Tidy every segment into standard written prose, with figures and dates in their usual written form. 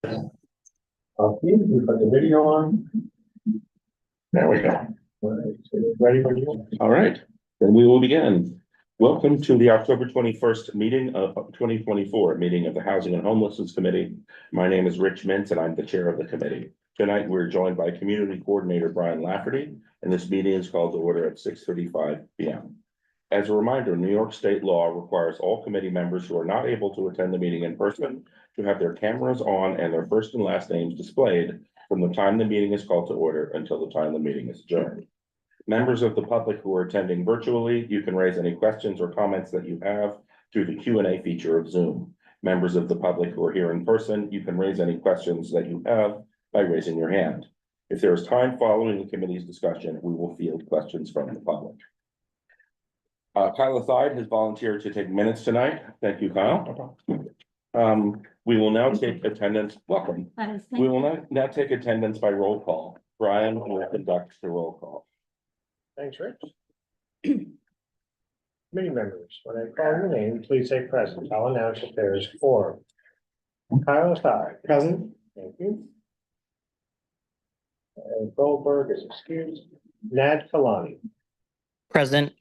Okay, we put the video on. There we go. All right, so ready for you? All right, then we will begin. Welcome to the October 21st meeting of 2024 meeting of the Housing and Homelessness Committee. My name is Rich Mintz and I'm the chair of the committee. Tonight, we're joined by Community Coordinator Brian Lafferty, and this meeting is called to order at 6:35 p.m. As a reminder, New York state law requires all committee members who are not able to attend the meeting in person to have their cameras on and their first and last names displayed from the time the meeting is called to order until the time the meeting is adjourned. Members of the public who are attending virtually, you can raise any questions or comments that you have through the Q&A feature of Zoom. Members of the public who are here in person, you can raise any questions that you have by raising your hand. If there is time following the committee's discussion, we will field questions from the public. Kyle Thide has volunteered to take minutes tonight. Thank you, Kyle. We will now take attendance. Welcome. We will now take attendance by roll call. Brian will conduct the roll call. Thanks, Rich. Committee members, when I call your name, please say present. I'll announce if there is quorum. Kyle Thide. Present. Thank you. Goldberg is excused. Nad Kalani. Present.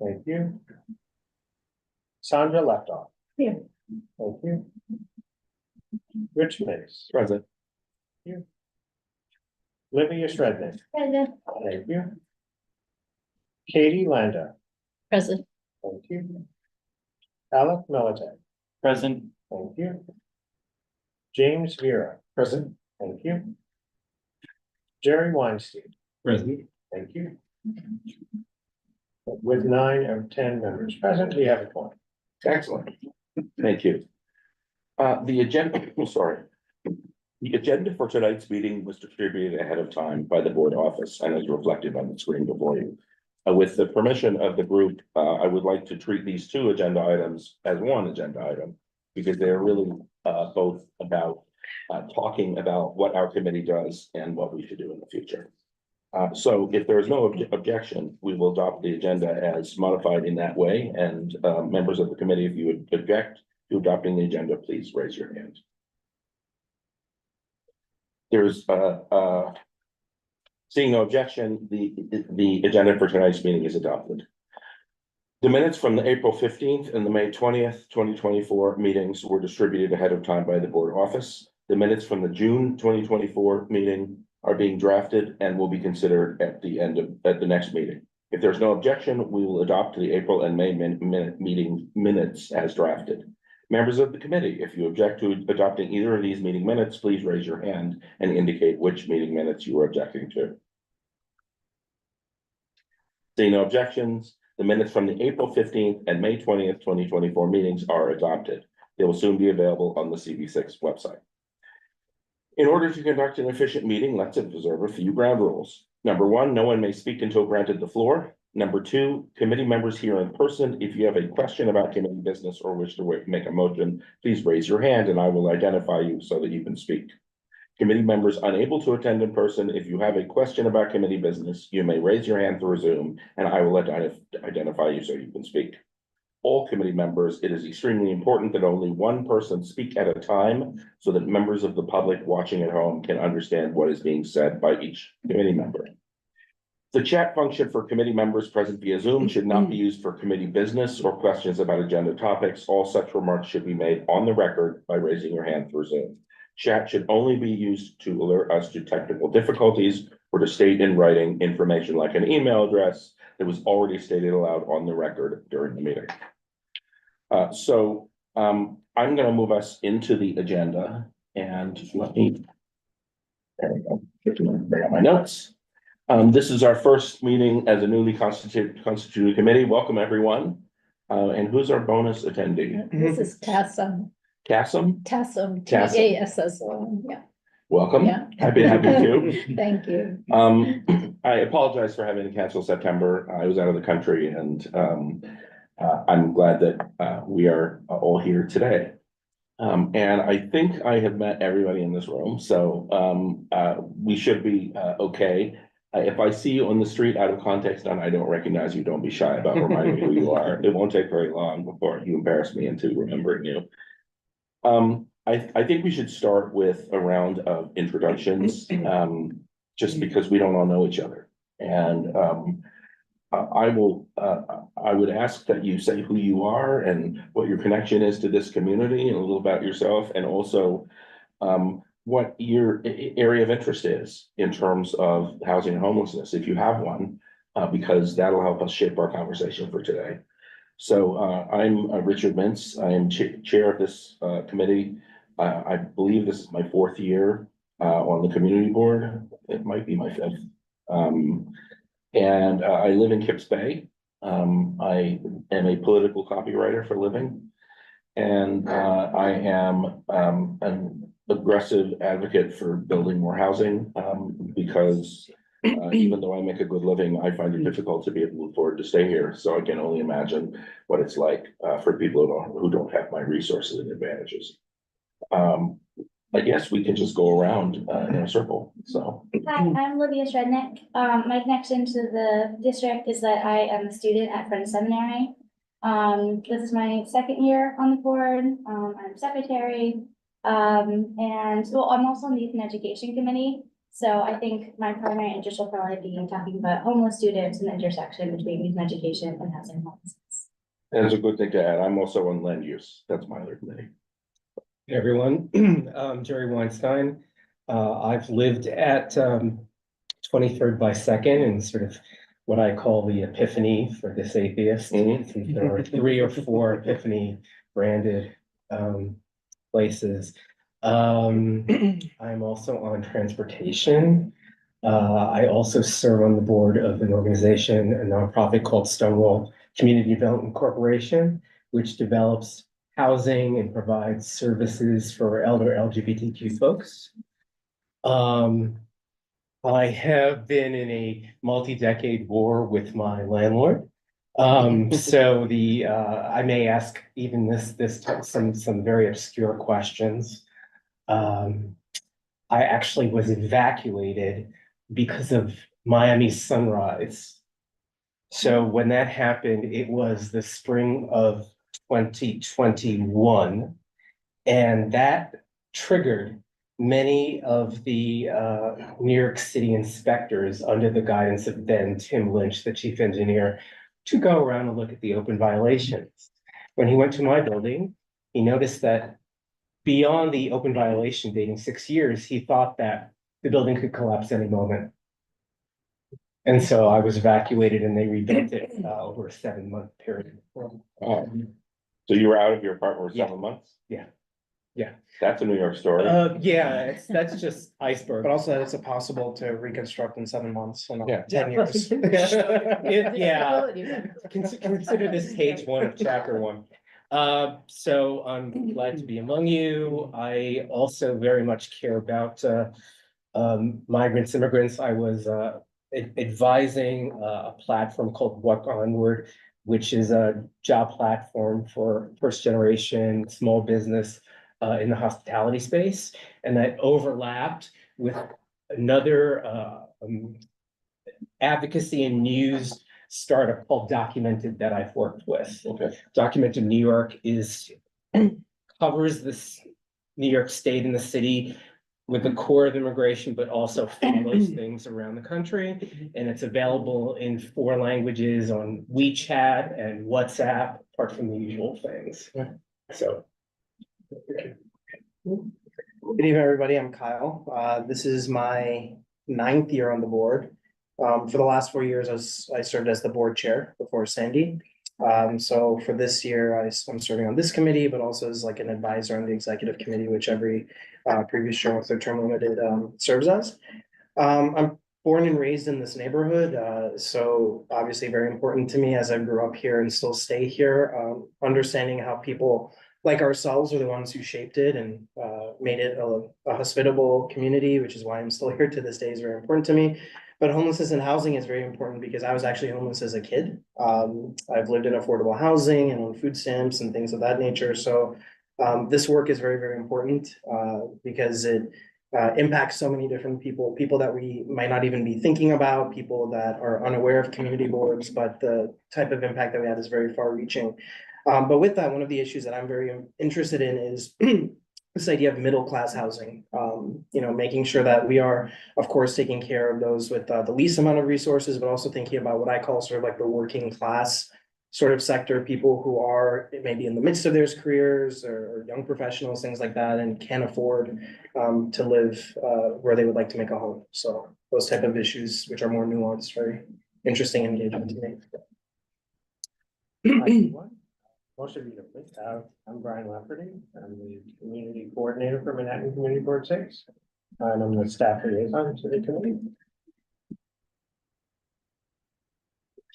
Thank you. Sandra Leftoff. Here. Thank you. Rich Mintz. Present. Thank you. Livia Shrednick. Present. Thank you. Katie Landa. Present. Thank you. Alec Militant. Present. Thank you. James Vera. Present. Thank you. Jerry Weinstein. Present. Thank you. With 9 of 10 members present, we have a quorum. Excellent. Thank you. The agenda, The agenda for tonight's meeting was distributed ahead of time by the board office and is reflected on the screen before you. With the permission of the group, I would like to treat these two agenda items as one agenda item because they're really both about talking about what our committee does and what we should do in the future. So if there is no objection, we will adopt the agenda as modified in that way. And members of the committee, if you would object to adopting the agenda, please raise your hand. There's seeing no objection, the agenda for tonight's meeting is adopted. The minutes from the April 15th and the May 20th, 2024 meetings were distributed ahead of time by the board office. The minutes from the June 2024 meeting are being drafted and will be considered at the next meeting. If there's no objection, we will adopt the April and May meeting minutes as drafted. Members of the committee, if you object to adopting either of these meeting minutes, please raise your hand and indicate which meeting minutes you are objecting to. Seeing no objections, the minutes from the April 15th and May 20th, 2024 meetings are adopted. They will soon be available on the CV6 website. In order to conduct an efficient meeting, let's observe a few ground rules. Number 1, no one may speak until granted the floor. Number 2, committee members here in person, if you have a question about committee business or wish to make a motion, please raise your hand and I will identify you so that you can speak. Committee members unable to attend in person, if you have a question about committee business, you may raise your hand through Zoom and I will identify you so you can speak. All committee members, it is extremely important that only one person speak at a time so that members of the public watching at home can understand what is being said by each committee member. The chat function for committee members present via Zoom should not be used for committee business or questions about agenda topics. All such remarks should be made on the record by raising your hand through Zoom. Chat should only be used to alert us to technical difficulties or to state in writing information like an email address that was already stated aloud on the record during the meeting. I'm going to move us into the agenda and there we go. Bring up my notes. This is our first meeting as a newly constituted committee. Welcome, everyone. And who's our bonus attendee? This is Tassum. Tassum? Tassum, Tassum. T-A-S-S-O-M, yeah. Welcome. Yeah. Happy to have you too. Thank you. I apologize for having to cancel September. I was out of the country and I'm glad that we are all here today. And I think I have met everybody in this room, so we should be okay. If I see you on the street out of context and I don't recognize you, don't be shy about reminding me who you are. It won't take very long before you embarrass me into remembering you. I think we should start with a round of introductions, just because we don't all know each other. And I would ask that you say who you are and what your connection is to this community and a little about yourself, and also what your area of interest is in terms of housing and homelessness, if you have one, because that'll help us shape our conversation for today. So I'm Richard Mintz. I am chair of this committee. I believe this is my fourth year on the community board. It might be my fifth. And I live in Kips Bay. I am a political copywriter for a living. And I am an aggressive advocate for building more housing, because even though I make a good living, I find it difficult to be able to afford to stay here. So I can only imagine what it's like for people who don't have my resources and advantages. I guess we can just go around in a circle, so. Hi, I'm Livia Shrednick. My connection to the district is that I am a student at Friends Seminary. This is my second year on the board. I'm secretary. And well, I'm also on the Youth and Education Committee. So I think my primary interest will probably be talking about homeless students and the intersection between youth and education and housing and homelessness. That's a good thing to add. I'm also on land use. That's my other committee. Hey, everyone, I'm Jerry Weinstein. I've lived at 23rd by 2nd and sort of what I call the epiphany for this atheist. Since there are 3 or 4 epiphany branded places. I'm also on transportation. I also serve on the board of an organization, a nonprofit called Stonewall Community Development Corporation, which develops housing and provides services for elder LGBTQ folks. I have been in a multi-decade war with my landlord. So I may ask even this some very obscure questions. I actually was evacuated because of Miami sunrise. So when that happened, it was the spring of 2021, and that triggered many of the New York City inspectors under the guidance of then Tim Lynch, the chief engineer, to go around and look at the open violations. When he went to my building, he noticed that beyond the open violation dating 6 years, he thought that the building could collapse any moment. And so I was evacuated and they rebuilt it over a 7-month period. So you were out of your apartment for 7 months? Yeah. Yeah. That's a New York story. Yeah, that's just iceberg. But also that it's possible to reconstruct in 7 months and Yeah. 10 years. Yeah, consider this page 1 of chapter 1. So I'm glad to be among you. I also very much care about migrants, immigrants. I was advising a platform called Walk Onward, which is a job platform for first generation small business in the hospitality space. And that overlapped with another advocacy and news startup called Documented that I've worked with. Okay. Documented New York covers this New York State and the city with the core of immigration, but also follows things around the country. And it's available in 4 languages on WeChat and WhatsApp, apart from the usual things. So. Good evening, everybody. I'm Kyle. This is my 9th year on the board. For the last 4 years, I served as the board chair before Sandy. So for this year, I'm serving on this committee, but also as like an advisor on the executive committee, which every previous chair with their term limited serves as. I'm born and raised in this neighborhood, so obviously very important to me as I grew up here and still stay here. Understanding how people like ourselves are the ones who shaped it and made it a hospitable community, which is why I'm still here to this day, is very important to me. But homelessness and housing is very important because I was actually homeless as a kid. I've lived in affordable housing and on food stamps and things of that nature. So this work is very, very important because it impacts so many different people that we might not even be thinking about, people that are unaware of community boards, but the type of impact that we have is very far reaching. But with that, one of the issues that I'm very interested in is this idea of middle class housing, making sure that we are, of course, taking care of those with the least amount of resources, but also thinking about what I call sort of like the working class sort of sector, people who are maybe in the midst of their careers or young professionals, things like that, and can't afford to live where they would like to make a home. So those type of issues, which are more nuanced, very interesting engagement to me. Most of you know me. I'm Brian Lafferty. I'm the community coordinator for Manhattan Community Board 6. And I'm the staff liaison to the committee.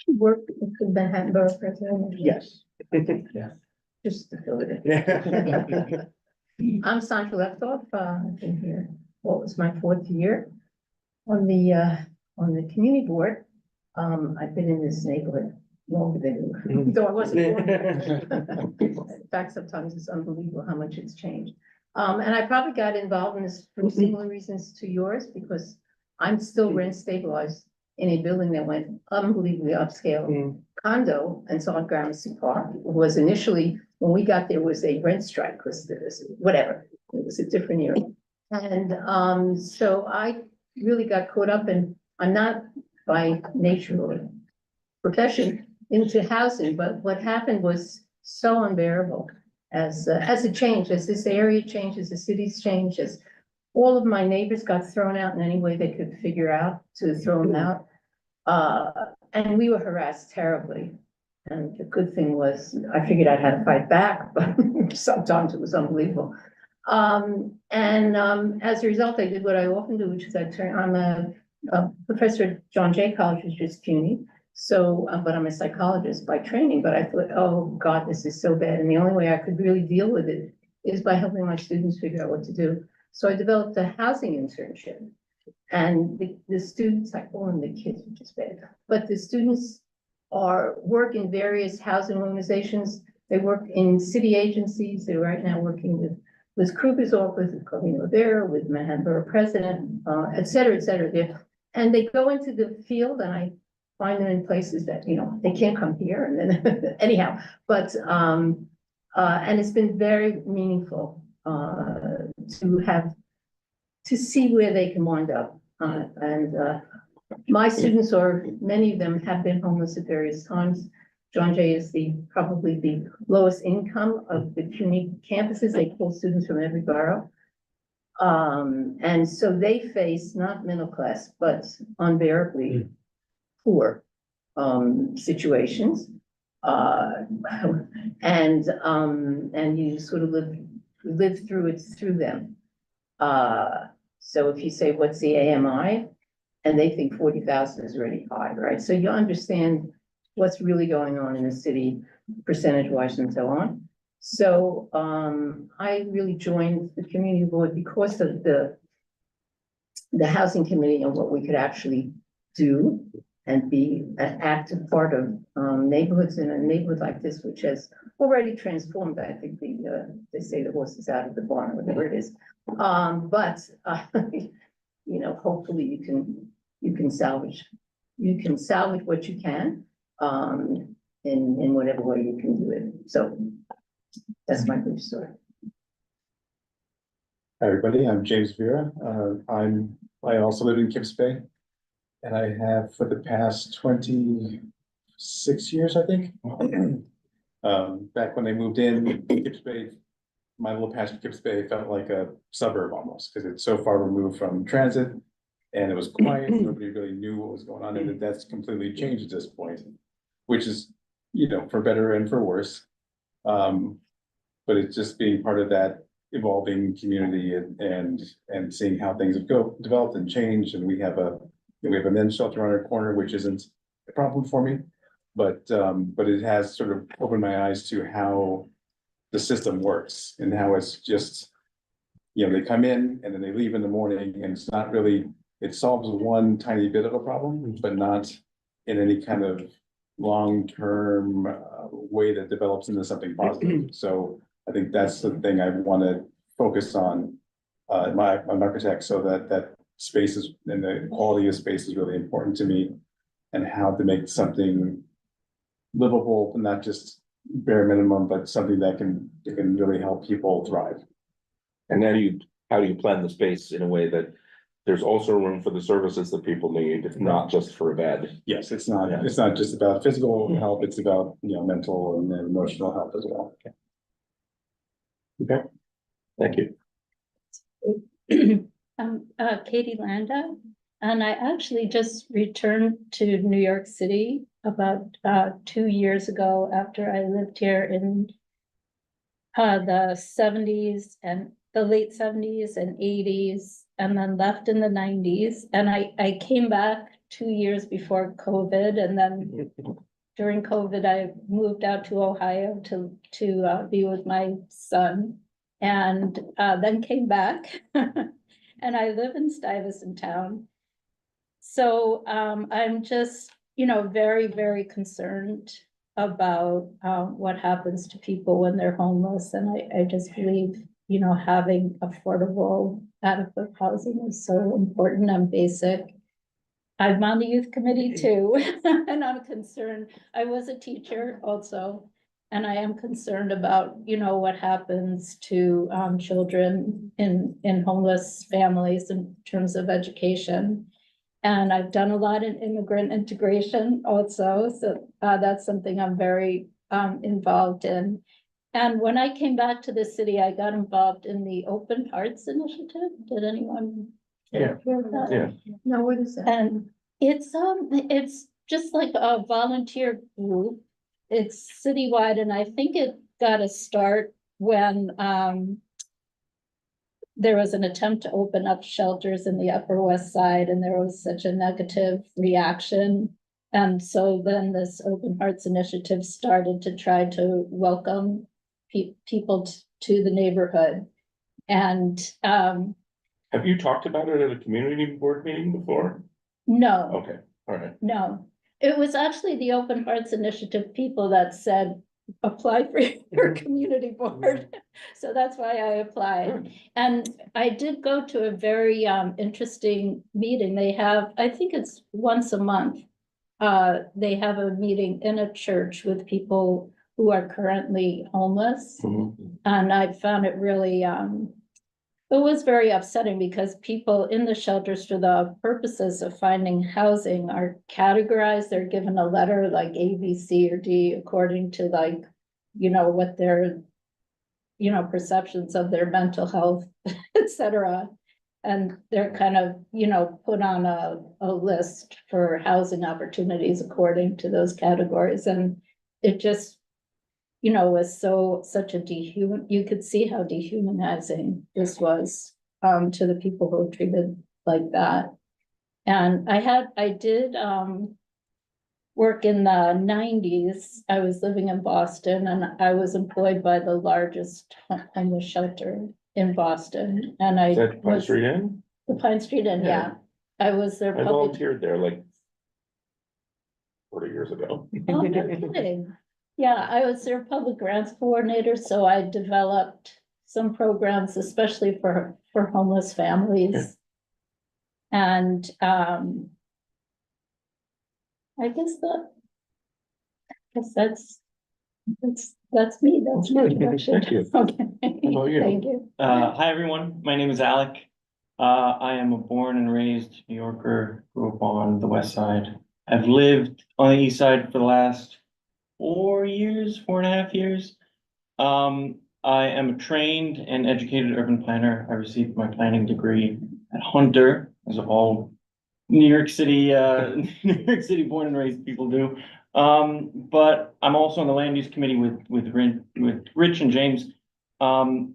Work with the Manhattan Borough President. Yes. Just to fill it in. I'm Sandra Leftoff. I've been here, what was my 4th year on the community board. I've been in this neighborhood longer than, though I wasn't born here. In fact, sometimes it's unbelievable how much it's changed. And I probably got involved in this for similar reasons to yours, because I'm still rent stabilized in a building that went unbelievably upscale condo and saw Gramercy Park. It was initially, when we got there, was a rent strike, because there was whatever, it was a different era. And so I really got caught up in, I'm not by nature or profession into housing, but what happened was so unbearable as it changed, as this area changes, the cities change, as all of my neighbors got thrown out in any way they could figure out to throw them out. And we were harassed terribly. And the good thing was I figured out how to fight back, but sometimes it was unbelievable. As a result, I did what I often do, which is I'm a professor at John Jay College, which is CUNY. So, but I'm a psychologist by training, but I thought, oh God, this is so bad. And the only way I could really deal with it is by helping my students figure out what to do. So I developed a housing internship. And the students, I call them the kids, which is bad, but the students work in various housing organizations. They work in city agencies. They're right now working with Liz Kruger's office, with Colleen Rivera, with Manhattan Borough President, et cetera, et cetera. And they go into the field, and I find them in places that, they can't come here, and then anyhow, but, and it's been very meaningful to see where they can wind up. My students, or many of them, have been homeless at various times. John Jay is probably the lowest income of the CUNY campuses. They pull students from every borough. And so they face not middle class, but unbearably poor situations. And you sort of live through them. So if you say, what's the AMI? And they think 40,000 is really high, right? So you understand what's really going on in the city, percentage-wise and so on. So I really joined the community board because of the housing committee and what we could actually do and be an active part of neighborhoods in a neighborhood like this, which has already transformed. I think they say the horse is out of the barn, or whatever it is. Hopefully you can salvage what you can in whatever way you can do it. So that's my brief story. Hi, everybody. I'm James Vera. I also live in Kips Bay, and I have for the past 26 years, I think. Back when they moved in, Kips Bay, my little patch of Kips Bay felt like a suburb almost, because it's so far removed from transit, and it was quiet. Nobody really knew what was going on, and that's completely changed at this point, which is, for better and for worse. But it's just being part of that evolving community and seeing how things have developed and changed. And we have a men's shelter on our corner, which isn't a problem for me, but it has sort of opened my eyes to how the system works and how it's just, they come in and then they leave in the morning, and it's not really, it solves one tiny bit of a problem, but not in any kind of long-term way that develops into something positive. So I think that's the thing I want to focus on. I'm an architect, so that space is, and the quality of space is really important to me, and how to make something livable, not just bare minimum, but something that can really help people thrive. And how do you plan the space in a way that there's also room for the services that people need, not just for a bed? Yes, it's not just about physical health, it's about, mental and emotional health as well. Okay, thank you. Katie Landa, and I actually just returned to New York City about 2 years ago after I lived here in the 70s and the late 70s and 80s, and then left in the 90s. And I came back 2 years before COVID, and then during COVID, I moved out to Ohio to be with my son, and then came back. And I live in Stuyvesant Town. So I'm just, very, very concerned about what happens to people when they're homeless. And I just believe, having affordable, adequate housing is so important and basic. I'm on the youth committee too, and I'm concerned. I was a teacher also, and I am concerned about, what happens to children in homeless families in terms of education. And I've done a lot in immigrant integration also, so that's something I'm very involved in. And when I came back to the city, I got involved in the Open Hearts Initiative. Did anyone Yeah. hear that? Yeah. No, what is that? And it's just like a volunteer group. It's citywide, and I think it got a start when there was an attempt to open up shelters in the Upper West Side, and there was such a negative reaction. And so then this Open Hearts Initiative started to try to welcome people to the neighborhood. And Have you talked about it at a community board meeting before? no. Okay, all right. No, it was actually the Open Hearts Initiative people that said, apply for your community board. So that's why I applied. And I did go to a very interesting meeting. They have, I think it's once a month. They have a meeting in a church with people who are currently homeless. Mhm. And I found it really, it was very upsetting because people in the shelters for the purposes of finding housing are categorized. They're given a letter like A, B, C, or D according to what their, perceptions of their mental health, etc. And they're kind of, put on a list for housing opportunities according to those categories. And it just, was such a you could see how dehumanizing this was to the people who were treated like that. And I did work in the 90s. I was living in Boston, and I was employed by the largest homeless shelter in Boston. And I Is that Pine was Street Inn? the Pine Street Inn, yeah. I was their I public. volunteered there like 40 years ago. Oh, no kidding. Yeah, I was their public grants coordinator, so I developed some programs, especially for homeless families. And I guess that's me. That's my Good. introduction. Thank you. Okay. How about you? Thank you. Hi, everyone. My name is Alec. I am a born and raised New Yorker, grew up on the West Side. I've lived on the East Side for the last 4.5 years. I am a trained and educated urban planner. I received my planning degree at Hunter, as all New York City born and raised people do. But I'm also on the land use committee with Rich and James. And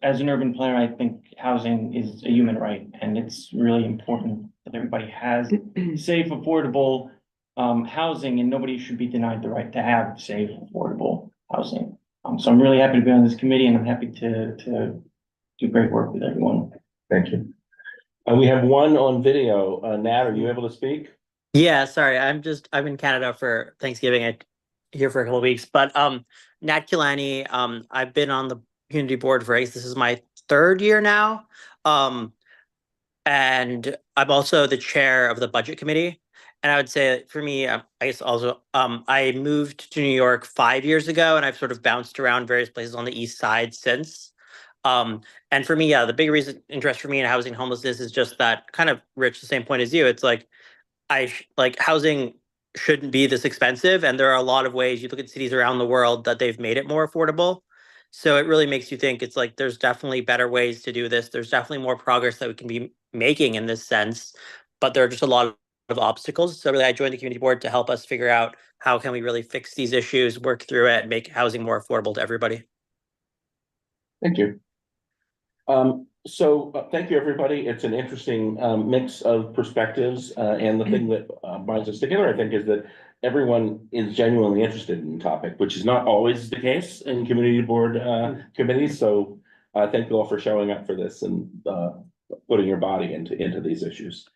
as an urban planner, I think housing is a human right, and it's really important that everybody has safe, affordable housing, and nobody should be denied the right to have safe, affordable housing. So I'm really happy to be on this committee, and I'm happy to do great work with everyone. Thank you. We have one on video. Nat, are you able to speak? Yeah, sorry, I'm in Canada for Thanksgiving. I'm here for a couple of weeks, but Nat Kulani, I've been on the community board for this is my 3rd year now. And I'm also the chair of the budget committee. And I would say for me, I guess also, I moved to New York 5 years ago, and I've sort of bounced around various places on the East Side since. And for me, yeah, the big reason interest for me in housing homelessness is just that kind of Rich, the same point as you. It's like like housing shouldn't be this expensive, and there are a lot of ways you look at cities around the world that they've made it more affordable. So it really makes you think it's like there's definitely better ways to do this. There's definitely more progress that we can be making in this sense, but there are just a lot of obstacles. So really, I joined the community board to help us figure out how can we really fix these issues, work through it, and make housing more affordable to everybody. Thank you. Thank you, everybody. It's an interesting mix of perspectives, and the thing that binds us together, I think, is that everyone is genuinely interested in the topic, which is not always the case in community board committees. So thank you all for showing up for this and putting your body into these issues.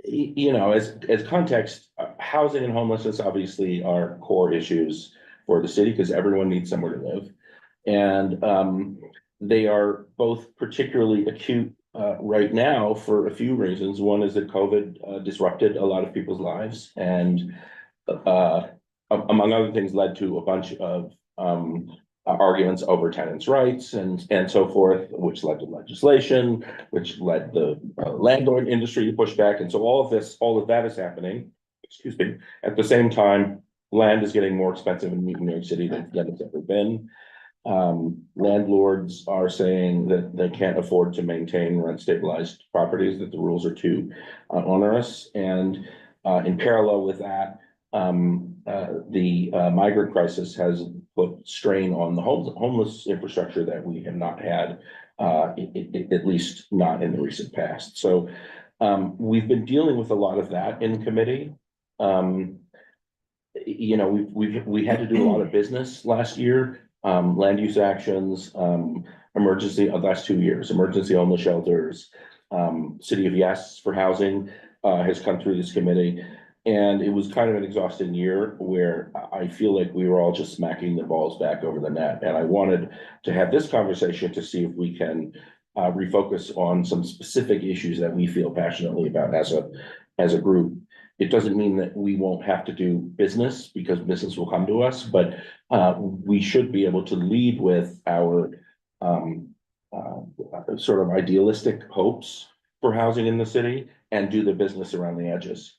You know, as context, housing and homelessness obviously are core issues for the city because everyone needs somewhere to live. And they are both particularly acute right now for a few reasons. One is that COVID disrupted a lot of people's lives and among other things led to a bunch of arguments over tenants' rights and so forth, which led to legislation, which led the landlord industry to push back. And so all of that is happening, excuse me. At the same time, land is getting more expensive in New York City than it's ever been. Landlords are saying that they can't afford to maintain rent stabilized properties, that the rules are too onerous. And in parallel with that, the migrant crisis has put strain on the homeless infrastructure that we have not had, at least not in the recent past. So we've been dealing with a lot of that in committee. You know, we had to do a lot of business last year. Land use actions, emergency, last 2 years, emergency homeless shelters, City of Yes for housing has come through this committee. And it was kind of an exhausting year where I feel like we were all just smacking the balls back over the net. And I wanted to have this conversation to see if we can refocus on some specific issues that we feel passionately about as a group. It doesn't mean that we won't have to do business because business will come to us, but we should be able to lead with our sort of idealistic hopes for housing in the city and do the business around the edges.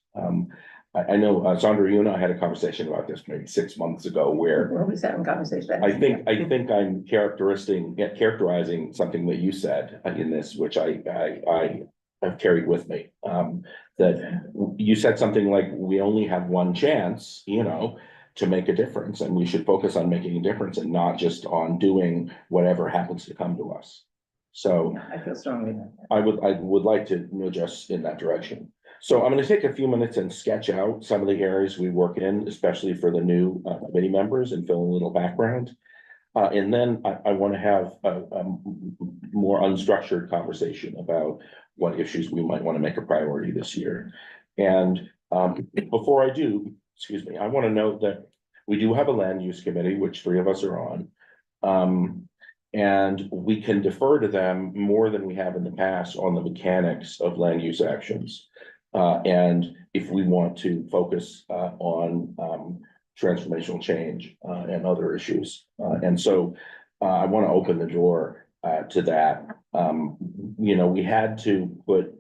I know Sandra, you and I had a conversation about this maybe 6 months ago where We're always having conversations. I think I'm characterizing something that you said in this, which I have carried with me. That you said something like, we only have one chance, you know, to make a difference, and we should focus on making a difference and not just on doing whatever happens to come to us. So I feel strongly about that. I would like to nudge us in that direction. So I'm going to take a few minutes and sketch out some of the areas we work in, especially for the new committee members, and fill in a little background. And then I want to have a more unstructured conversation about what issues we might want to make a priority this year. And before I do, excuse me, I want to note that we do have a land use committee, which 3 of us are on. And we can defer to them more than we have in the past on the mechanics of land use actions. And if we want to focus on transformational change and other issues. And so I want to open the door to that. You know, we had to put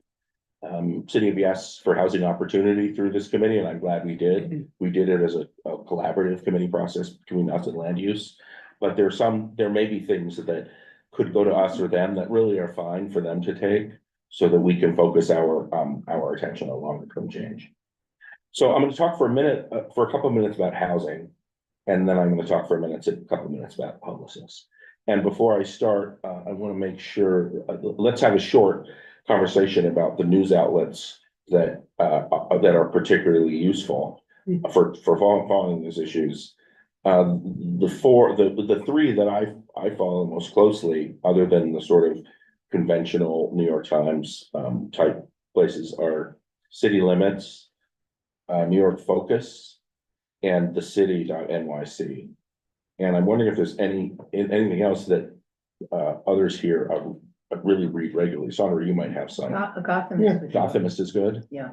City of Yes for housing opportunity through this committee, and I'm glad we did. We did it as a collaborative committee process between us and land use. But there may be things that could go to us or them that really are fine for them to take so that we can focus our attention on longer term change. So I'm going to talk for a couple of minutes about housing, and then I'm going to talk for a couple of minutes about homelessness. And before I start, I want to make sure, let's have a short conversation about the news outlets that are particularly useful for following these issues. The 3 that I follow most closely, other than the sort of conventional New York Times type places, are City Limits, New York Focus, and the city.nyc. And I'm wondering if there's anything else that others here really read regularly. Sandra, you might have some. Gothamist is good. Yeah.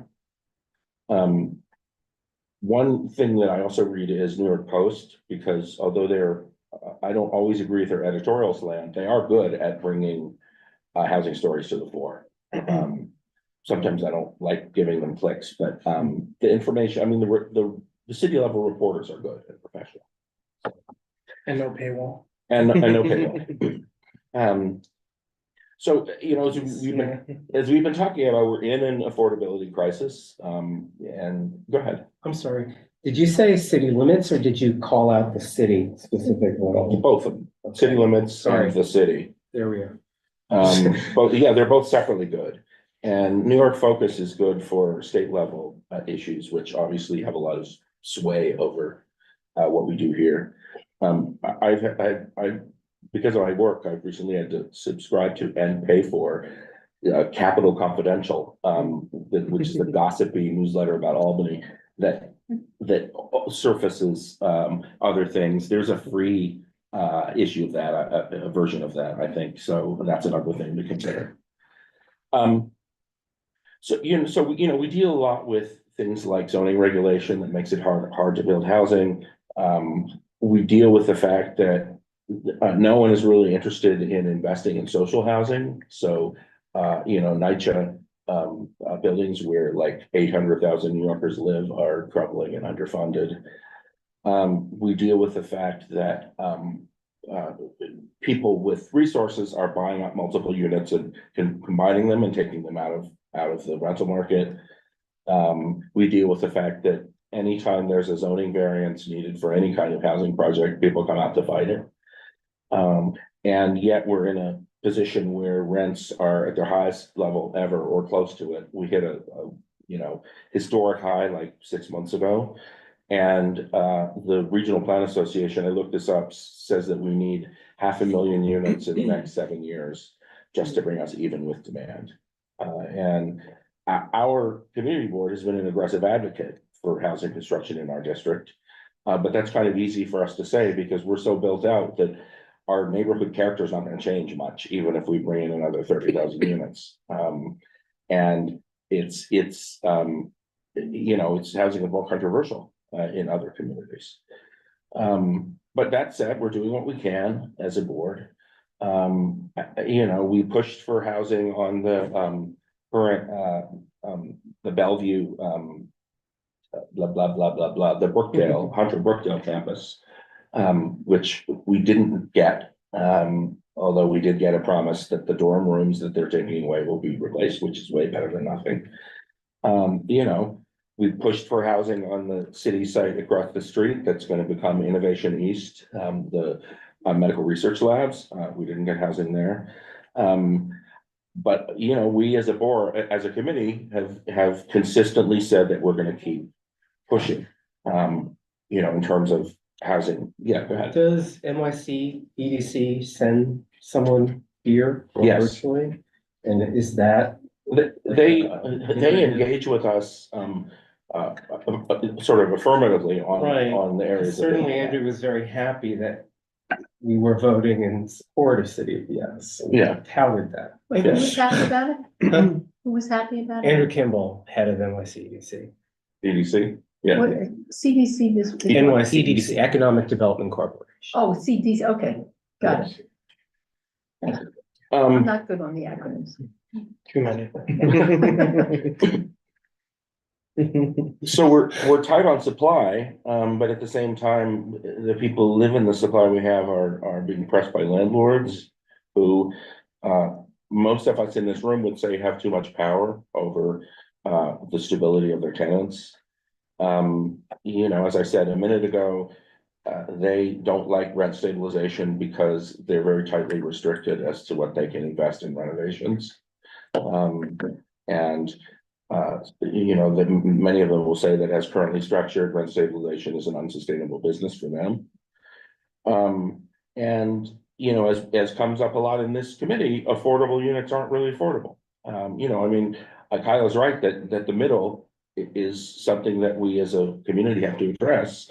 One thing that I also read is New York Post, because although they're I don't always agree with their editorial slant. They are good at bringing housing stories to the floor. Sometimes I don't like giving them clicks, but the information, I mean, the city level reporters are good and professional. And no paywall. And no paywall. So, you know, as we've been talking about, we're in an affordability crisis. And go ahead. I'm sorry, did you say city limits or did you call out the city specifically? Both of them, city limits Sorry. and the city. There we are. But yeah, they're both separately good. And New York Focus is good for state level issues, which obviously have a lot of sway over what we do here. Because of my work, I've recently had to subscribe to and pay for Capital Confidential, which is the gossipy newsletter about Albany that surfaces other things. There's a free issue of that, a version of that, I think. So that's another thing to consider. So we deal a lot with things like zoning regulation that makes it hard to build housing. We deal with the fact that no one is really interested in investing in social housing. So, NYCHA buildings where like 800,000 New Yorkers live are troubling and underfunded. We deal with the fact that people with resources are buying up multiple units and combining them and taking them out of the rental market. We deal with the fact that anytime there's a zoning variance needed for any kind of housing project, people come out to fight it. And yet we're in a position where rents are at their highest level ever or close to it. We hit a historic high like 6 months ago. And the Regional Plan Association, I looked this up, says that we need 500,000 units in the next 7 years just to bring us even with demand. And our community board has been an aggressive advocate for housing construction in our district. But that's kind of easy for us to say because we're so built out that our neighborhood character is not going to change much, even if we bring in another 30,000 units. And it's housing is more controversial in other communities. But that said, we're doing what we can as a board. We pushed for housing on the current the Bellevue blah blah blah blah blah the Brookdale Hunter Brookdale campus, which we didn't get, although we did get a promise that the dorm rooms that they're taking away will be replaced, which is way better than nothing. We pushed for housing on the city site across the street that's going to become Innovation East, the medical research labs. We didn't get housing there. But we as a board, as a committee, have consistently said that we're going to keep pushing, in terms of housing. Yeah, go ahead. Does NYC EDC send someone here Yes. virtually? And is that? They engage with us sort of affirmatively on the areas. Certainly Andrew was very happy that we were voting in support of City of Yes. Yeah. Touted that. Wait, who was happy about it? Huh? Who was happy about it? Andrew Kimball, head of NYC EDC. EDC, yeah. What, CDC this? NYC EDC, Economic Development Corporation. Oh, CDC, okay, got it. I'm not good on the acronyms. Too many. So we're tight on supply, but at the same time, the people who live in the supply we have are being pressed by landlords who, most of us in this room would say have too much power over the stability of their tenants. As I said a minute ago, they don't like rent stabilization because they're very tightly restricted as to what they can invest in renovations. Many of them will say that as currently structured, rent stabilization is an unsustainable business for them. As comes up a lot in this committee, affordable units aren't really affordable. Kyle is right that the middle is something that we as a community have to address.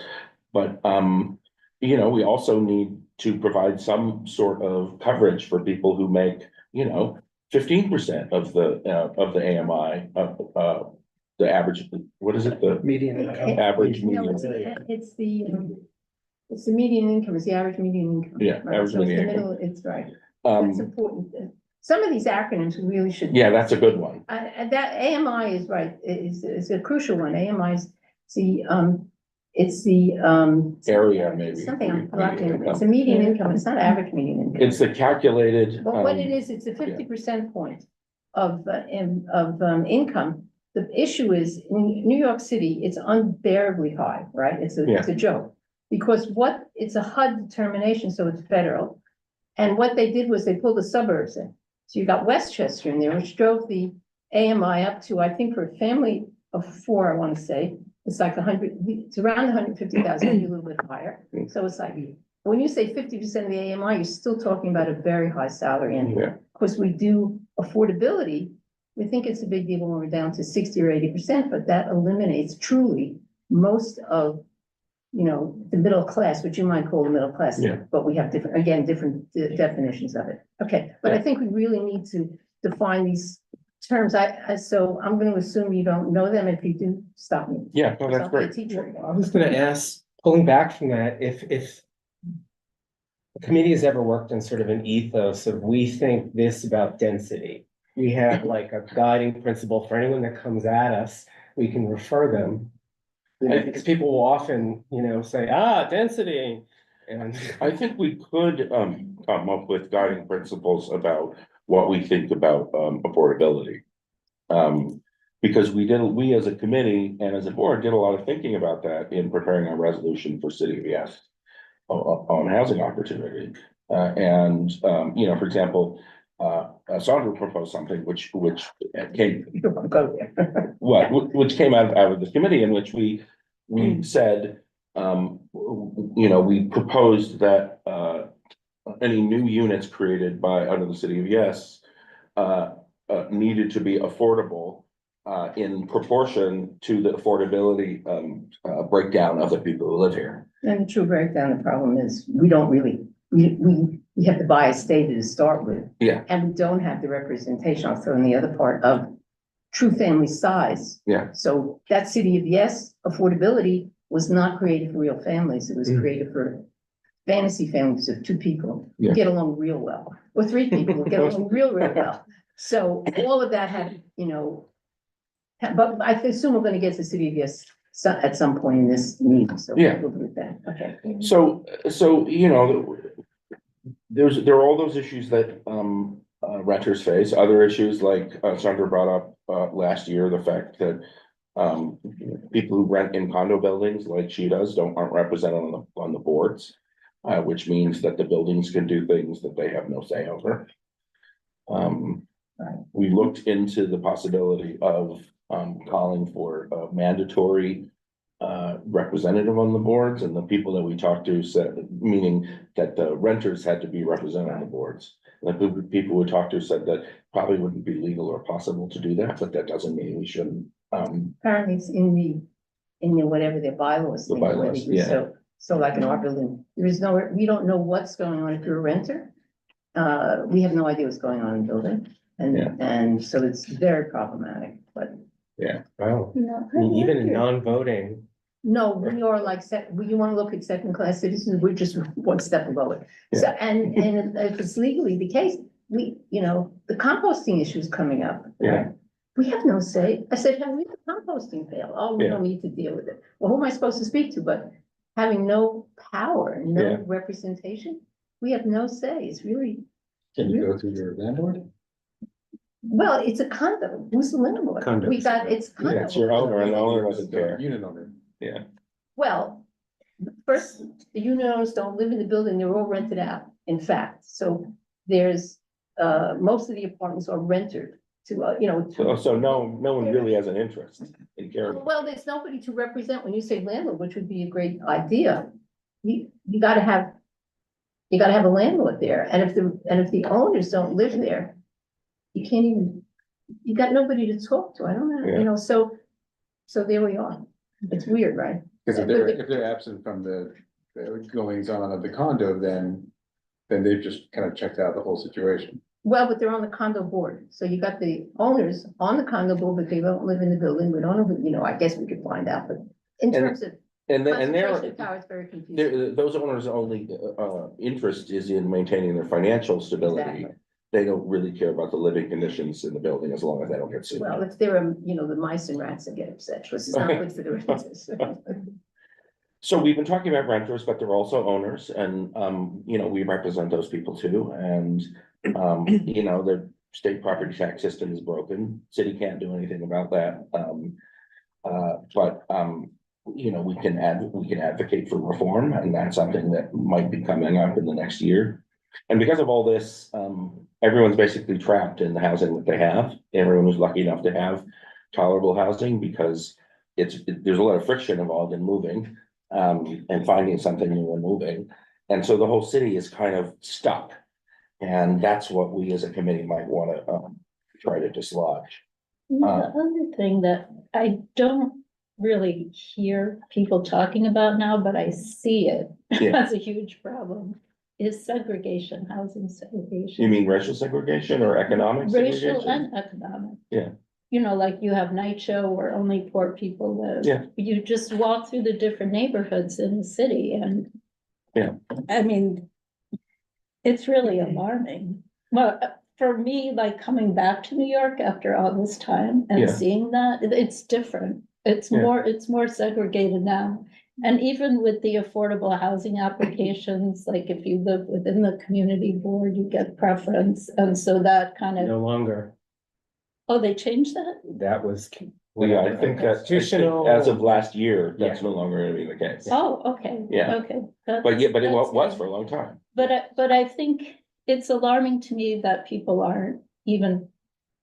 But, we also need to provide some sort of coverage for people who make, 15% of the AMI, the average, what is it? The Median income. average No, median. it's the, It's the median income, it's the average median income. Yeah, right? average So it's the median income. middle, it's right. That's Um, important. Some of these acronyms we really should. yeah, that's a good one. And that AMI is right, is a crucial one. AMI is it's the, Area maybe. something, I'm Median it's a income. median income, it's not average median income. It's the calculated. But what it is, it's a 50% point of income. The issue is, in New York City, it's unbearably high, right? It's a joke. Because it's a HUD determination, so it's federal. And what they did was they pulled the suburbs in. So you got Westchester in there, which drove the AMI up to, I think, for a family of 4, I want to say, it's like it's around 150,000, maybe a little bit higher. So it's like, when you say 50% of the AMI, you're still talking about a very high salary. And Yeah. of course, we do affordability. We think it's a big deal when we're down to 60 or 80%, but that eliminates truly most of, the middle class, which you might call the middle class. Yeah. But we have different definitions of it. Okay, but I think we really need to define these terms. So I'm going to assume you don't know them. If you do, stop me. Yeah, no, that's I'll be a great. teacher. I was gonna ask, pulling back from that, if the committee has ever worked in sort of an ethos of we think this about density. We have like a guiding principle for anyone that comes at us, we can refer them. Because people will often, say, density. And I think we could come up with guiding principles about what we think about affordability. Because we as a committee and as a board did a lot of thinking about that in preparing our resolution for City of Yes on housing opportunity. For example, Sandra proposed something which came You don't want to go there. which came out of the committee in which we said, we proposed that any new units created under the City of Yes needed to be affordable in proportion to the affordability breakdown of the people who live here. And the true breakdown, the problem is, we don't really, we have the bias data to start with. Yeah. And we don't have the representation, I'll throw in the other part of true family size. Yeah. So that City of Yes, affordability was not created for real families, it was created for fantasy families of 2 people who Yeah. get along real well, or 3 people who get along real well. So all of that had, but I assume we're gonna get to City of Yes at some point in this meeting, so. Yeah. We'll do it then, okay. So, there are all those issues that renters face, other issues like Sandra brought up last year, the fact that people who rent in condo buildings like she does aren't represented on the boards, which means that the buildings can do things that they have no say over. We looked into the possibility of calling for a mandatory representative on the boards, and the people that we talked to said, meaning that the renters had to be represented on the boards. The people we talked to said that probably wouldn't be legal or possible to do that, but that doesn't mean we shouldn't. Apparently it's in the whatever their bylaws. The thing, where bylaws, they do. yeah. So like in our building, we don't know what's going on if you're a renter. We have no idea what's going on in the building, and so it's very problematic, but. wow, No, even in non-voting, No, we are like, you want to look at second-class citizens, we're just one step below it. So, and if it's legally the case, the composting issue is coming up. Yeah. We have no say. I said, have we the composting fail? Oh, we Yeah. don't need to deal with it. Well, who am I supposed to speak to? But having no power, no Yeah. representation, we have no say. It's really, Can you go through your landlord? well, it's a condo. Who's the landlord? Condo. It's condo. Yeah, it's your owner, and the owner doesn't care. Unit owner. Well, first, the unit owners don't live in the building, they're all rented out, in fact, so there's, most of the apartments are rented to, So no one really has an interest in caring. well, there's nobody to represent when you say landlord, which would be a great idea. You gotta have a landlord there, and if the owners don't live there, you can't even, you got nobody to talk to, I don't know, so there we are. It's weird, right? Because if they're absent from the goings on of the condo, then they've just kind of checked out the whole situation. Well, but they're on the condo board, so you got the owners on the condo board, but they don't live in the building, we don't know, I guess we could find out, but in terms of And then, and Concentration of power is very confusing. those owners' only, interest is in maintaining their financial stability. Exactly. They don't really care about the living conditions in the building as long as they don't get sued. Well, if there are, the mice and rats that get upset, which is not good for the renters. So we've been talking about renters, but they're also owners and, we represent those people too. And, the state property tax system is broken. City can't do anything about that. We can advocate for reform, and that's something that might be coming up in the next year. And because of all this, everyone's basically trapped in the housing that they have. Everyone who's lucky enough to have tolerable housing, because there's a lot of friction involved in moving, and finding something new and moving. And so the whole city is kind of stuck. And that's what we as a committee might want to, try to dislodge. The other thing that I don't really hear people talking about now, but I see it Yeah. as a huge problem, is segregation, housing segregation. You mean racial segregation or economic Racial segregation? and economic. Yeah. Like you have Night Show where only poor people live. Yeah. You just walk through the different neighborhoods in the city and. Yeah. I mean, it's really alarming. Well, for me, like coming back to New York after all this time and Yeah. seeing that, it's different. It's Yeah. more segregated now. And even with the affordable housing applications, like if you live within the community board, you get preference. And so that kind of, No longer. oh, they changed that? That was. Yeah, I think that's, Constitutional. as of last year, that's Yeah. no longer gonna be the case. Oh, okay. Yeah. Okay. But it that's was good. for a long time. But I think it's alarming to me that people aren't even,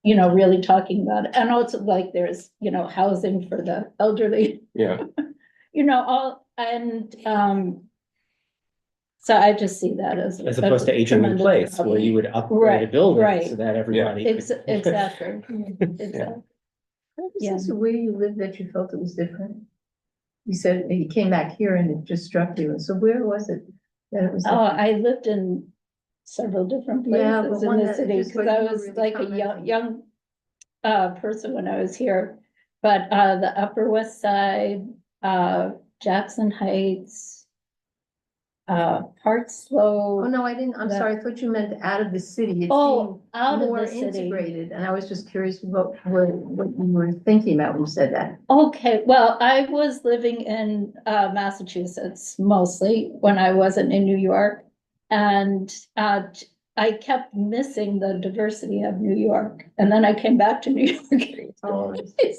really talking about it. And also like there's, housing for the elderly, Yeah, so I just see that as. As opposed to aging in tremendous place, where problem. you would upgrade a Right, building right. so that everybody. could- Exactly. Exactly. What was Yeah. this where you lived that you felt it was different? You said you came back here and it just struck you. And so where was it that it was? Oh, different? I lived in several different Yeah, places but in one the that city, just because what I you were was really like a commenting. young person when I was here. But the Upper West Side, Jackson Heights, Park Oh, Slope. no, I didn't. I'm that- sorry. I thought you meant out of the city. It Oh, out seemed of more the city. integrated. And I was just curious what you were thinking about when you said that. Okay, well, I was living in Massachusetts mostly when I wasn't in New York. And I kept missing the diversity of New York. And then I came back to New York. Oh,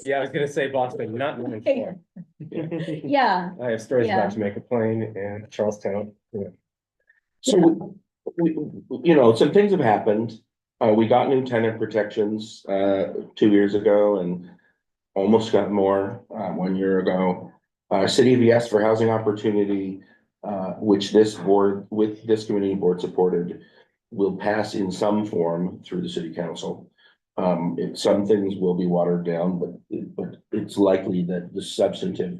Yeah, I was gonna say Boston, not known for. Yeah, I have stories Yeah. about Jamaica Plain and Charlestown. Yeah. so some things have happened. We got new tenant protections, 2 years ago and almost got more, 1 year ago. City of Yes for Housing Opportunity, which this community board supported, will pass in some form through the city council. Some things will be watered down, but it's likely that the substantive,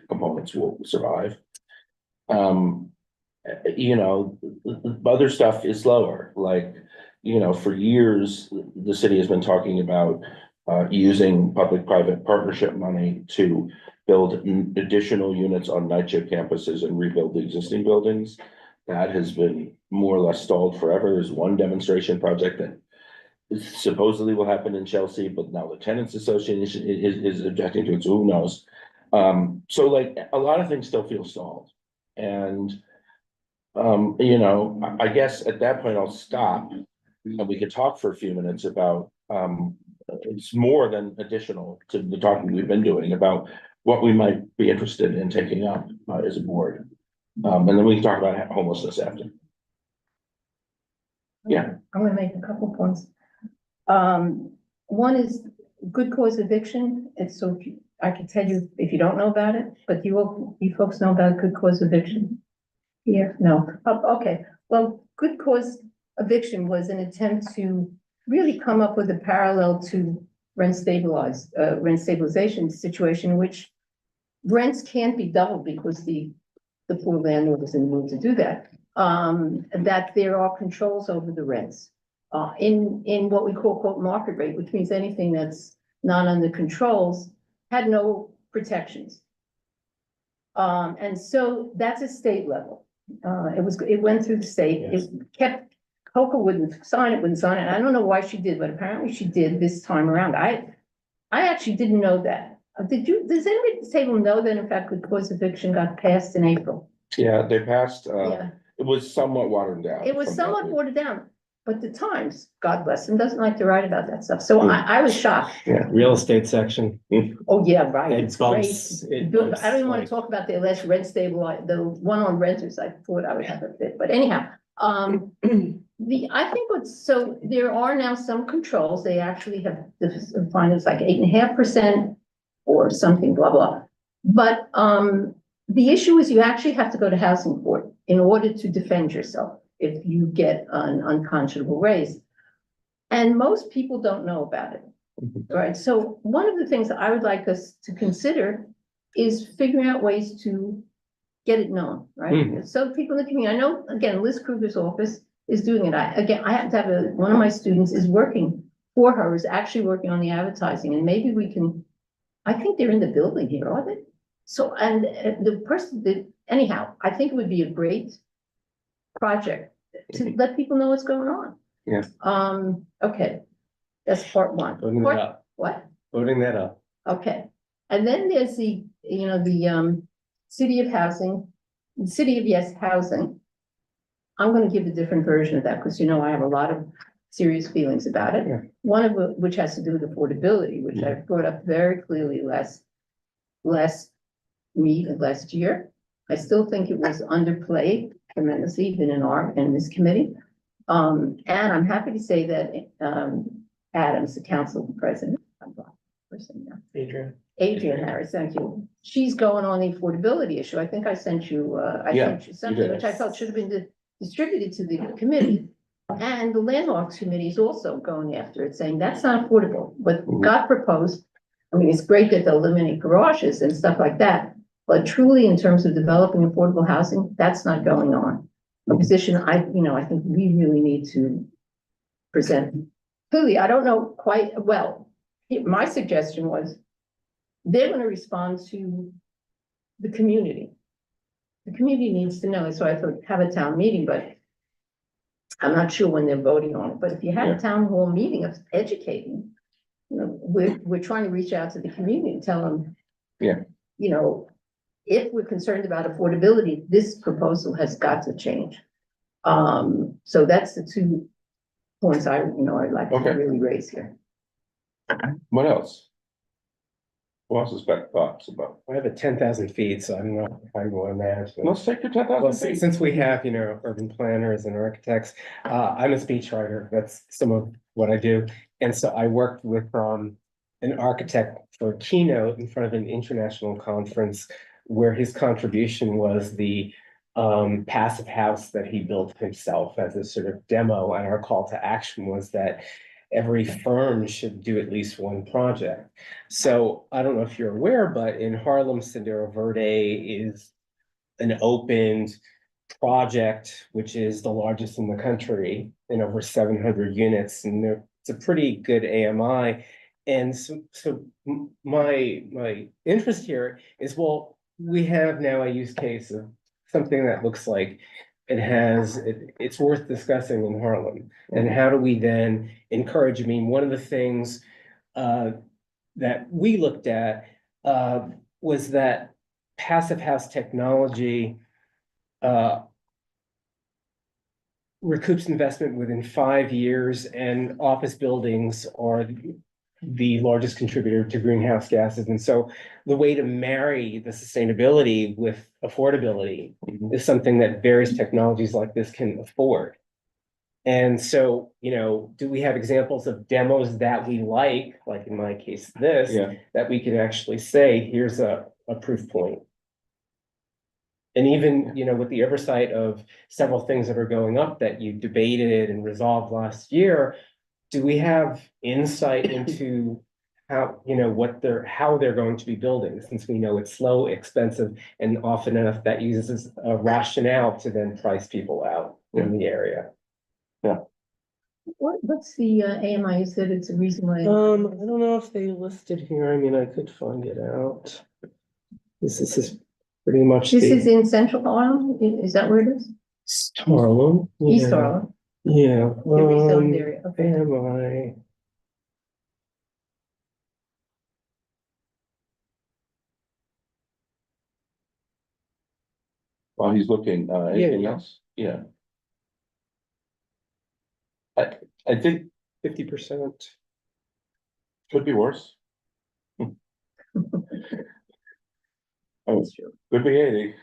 components will survive. Other stuff is slower, like, for years, the city has been talking about using public-private partnership money to build additional units on night shift campuses and rebuild the existing buildings. That has been more or less stalled forever. There's one demonstration project that supposedly will happen in Chelsea, but now the Tenants Association is objecting to it, so who knows? So like a lot of things still feel stalled. And I guess at that point I'll stop and we could talk for a few minutes about it's more than additional to the talking we've been doing about what we might be interested in taking up as a board. And then we can talk about homelessness after. Yeah. I'm gonna make a couple points. One is good cause eviction. It's so, I can tell you if you don't know about it, but you folks know about good cause eviction? Here, no. Okay. Well, good cause eviction was an attempt to really come up with a parallel to rent stabilization situation, in which rents can't be doubled because the poor landlord is in the mood to do that. That there are controls over the rents. In what we call quote market rate, which means anything that's not under controls, had no protections. And so that's a state level. It went through the state, it kept, Coca wouldn't sign it, and I don't know why she did, but apparently she did this time around. I actually didn't know that. Does anybody at the table know that in fact, good cause eviction got passed in April? Yeah, they passed, Yeah, it was somewhat watered down. it was from somewhat that. watered down, but the Times, God bless them, doesn't like to write about that stuff. So I was shocked. Real estate section. Oh, yeah, right, It it's great. bumps. It Good. bumps I don't even want like- to talk about the last rent stable, the one on renters, I thought I would have a fit, but anyhow, I think so there are now some controls, they actually have defined it's like 8.5% or something, blah, blah. But, the issue is you actually have to go to housing court in order to defend yourself if you get an unconscionable raise. And most people don't know about it. Right, so one of the things that I would like us to consider is figuring out ways to get it known, right? So people in the community, I know, again, Liz Kruger's office is doing it. I have to have one of my students is working for her, is actually working on the advertising, and maybe we can, I think they're in the building here, are they? So, and the person that, anyhow, I think it would be a great project to let people know what's going on. Yeah. Okay. That's part one. Voting that Part- up. What? Voting that up. Okay, and then there's the city of housing, city of yes housing. I'm gonna give a different version of that, because I have a lot of serious feelings about it. Yeah. One of which has to do with affordability, which I brought up very clearly last year. I still think it was underplayed tremendously, even in this committee. And I'm happy to say that, Adams, the council president, I'm a person now. Adrian Harris, thank you. She's going on the affordability issue. I think I sent you, sent you something did. which I felt should have been distributed to the committee. And the landmarks committee is also going after it, saying that's not affordable. What got proposed, I mean, it's great that they'll eliminate garages and stuff like that, but truly in terms of developing affordable housing, that's not going on. A position I think we really need to present. Clearly, I don't know quite well. My suggestion was they're going to respond to the community. The community needs to know. So I thought have a town meeting, but I'm not sure when they're voting on it. But if you have a town hall meeting of educating, we're trying to reach out to the community and tell them, if we're concerned about affordability, this proposal has got to change. So that's the 2 points I'd like to really raise here. What else? Who else has got thoughts about? I have a 10,000 feet, so I don't know if I want to manage. Let's take your 10,000 Well, feet. since we have, urban planners and architects, I'm a speechwriter. That's some of what I do. And so I worked with an architect for a keynote in front of an international conference where his contribution was the passive house that he built himself as a sort of demo. And our call to action was that every firm should do at least one project. So I don't know if you're aware, but in Harlem, Sendero Verde is an opened project, which is the largest in the country in over 700 units. And it's a pretty good AMI. And so my interest here is, well, we have now a use case of something that looks like it's worth discussing in Harlem. And how do we then encourage? I mean, one of the things that we looked at was that passive house technology recoups investment within 5 years, and office buildings are the largest contributor to greenhouse gases. And so the way to marry the sustainability with affordability is something that various technologies like this can afford. And so, do we have examples of demos that we like in my case, that we can actually say, here's a proof point? And even, with the oversight of several things that are going up that you debated and resolved last year, do we have insight into how they're going to be building, since we know it's slow, expensive, and often enough that uses a rationale to then price people out in the area? What's the AMI? You said it's a reason why. I don't know if they listed here. I mean, I could find it out. This is pretty much This is the in Central Harlem? Is that where it is? East Harlem. East yeah, Harlem, Yeah. the rezoned area, okay. Am I? While he's looking, anything Yeah. else? Yeah. I think 50%. could be worse. Oh, could be 80.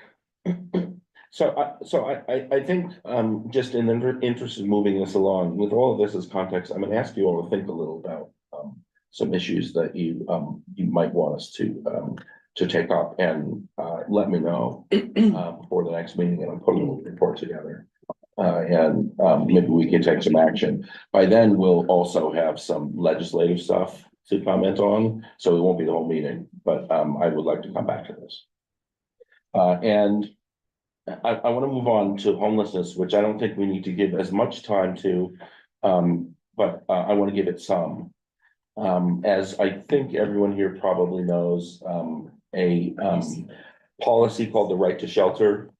So I think, just in the interest of moving this along, with all of this as context, I'm gonna ask you all to think a little about, some issues that you might want us to take up and, let me know, before the next meeting, and I'll put a little report together. And maybe we can take some action. By then, we'll also have some legislative stuff to comment on, so it won't be the whole meeting, but I would like to come back to this. And I want to move on to homelessness, which I don't think we need to give as much time to, but I want to give it some. As I think everyone here probably knows, a policy called the right to shelter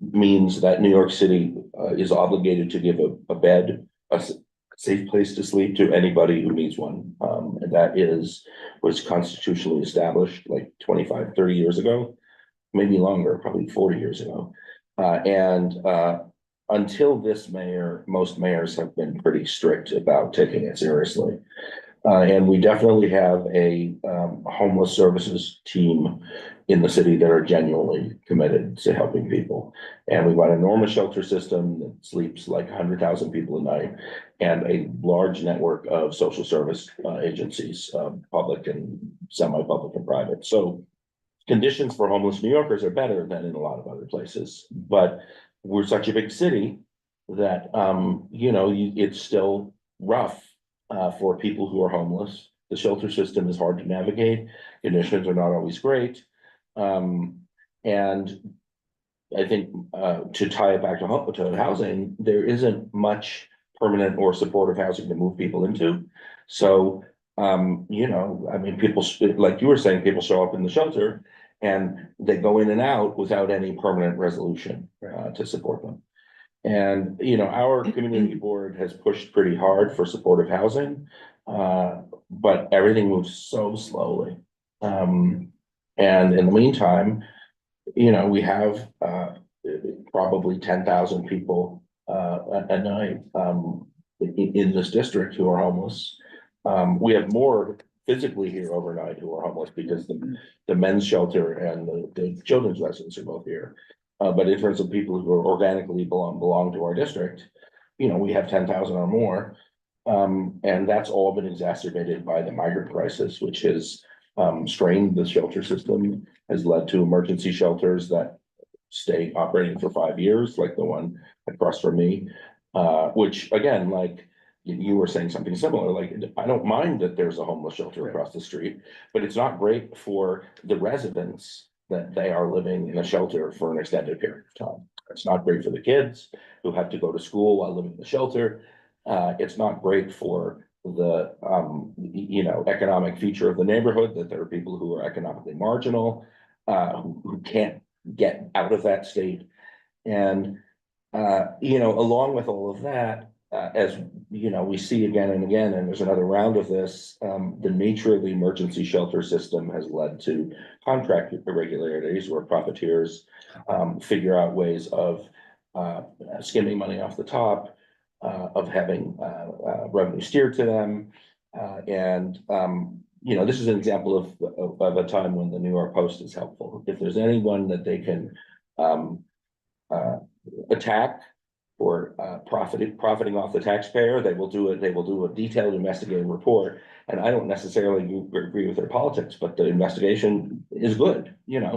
means that New York City is obligated to give a bed, safe place to sleep to anybody who needs one. And that was constitutionally established like 25, 30 years ago, maybe longer, probably 40 years ago. And until this mayor, most mayors have been pretty strict about taking it seriously. And we definitely have a homeless services team in the city that are genuinely committed to helping people. And we've got an enormous shelter system that sleeps like 100,000 people a night, and a large network of social service agencies, public and semi-public and private. So conditions for homeless New Yorkers are better than in a lot of other places, but we're such a big city that, it's still rough for people who are homeless. The shelter system is hard to navigate. Conditions are not always great. And I think to tie it back to housing, there isn't much permanent or supportive housing to move people into. So, people, like you were saying, people show up in the shelter and they go in and out without any permanent resolution to support them. And, our community board has pushed pretty hard for supportive housing, but everything moves so slowly. And in the meantime, we have probably 10,000 people a night in this district who are homeless. We have more physically here overnight who are homeless because the men's shelter and the children's residents are both here. But in terms of people who are organically belong to our district, we have 10,000 or more. And that's all been exacerbated by the migrant crisis, which has strained the shelter system, has led to emergency shelters that stay operating for 5 years, like the one across from me. Which again, like you were saying something similar, like I don't mind that there's a homeless shelter across the street, but it's not great for the residents that they are living in a shelter for an extended period of time. It's not great for the kids who have to go to school while living in the shelter. It's not great for the economic feature of the neighborhood, that there are people who are economically marginal, who can't get out of that state. And along with all of that, as we see again and again, and there's another round of this, the nature of the emergency shelter system has led to contract irregularities where profiteers figure out ways of skimming money off the top, of having revenue steered to them. This is an example of a time when the New York Post is helpful. If there's anyone that they can attack for profiting off the taxpayer, they will do it. They will do a detailed investigative report. And I don't necessarily agree with their politics, but the investigation is good,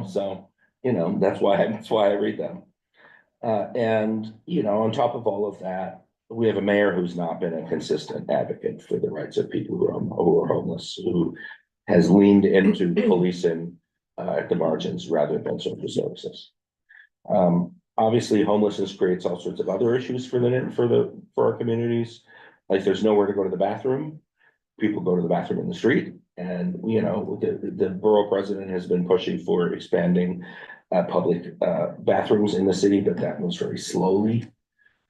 so, that's why I read them. On top of all of that, we have a mayor who's not been a consistent advocate for the rights of people who are homeless, who has leaned into policing at the margins rather than social services. Obviously, homelessness creates all sorts of other issues for our communities. Like there's nowhere to go to the bathroom. People go to the bathroom in the street. And, you know, the borough president has been pushing for expanding public bathrooms in the city, but that moves very slowly.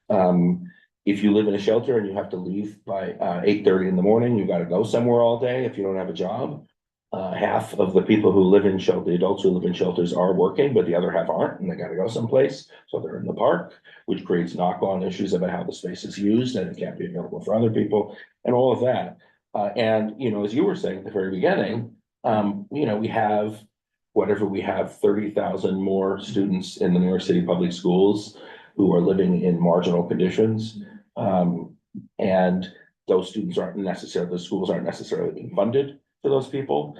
If you live in a shelter and you have to leave by 8:30 in the morning, you gotta go somewhere all day if you don't have a job. Half of the people who live in shelter, the adults who live in shelters are working, but the other half aren't, and they gotta go someplace. So they're in the park, which creates knock-on issues about how the space is used and it can't be available for other people and all of that. And, you know, as you were saying at the very beginning, you know, we have we have 30,000 more students in the New York City public schools who are living in marginal conditions. And those students aren't necessarily, the schools aren't necessarily being funded for those people.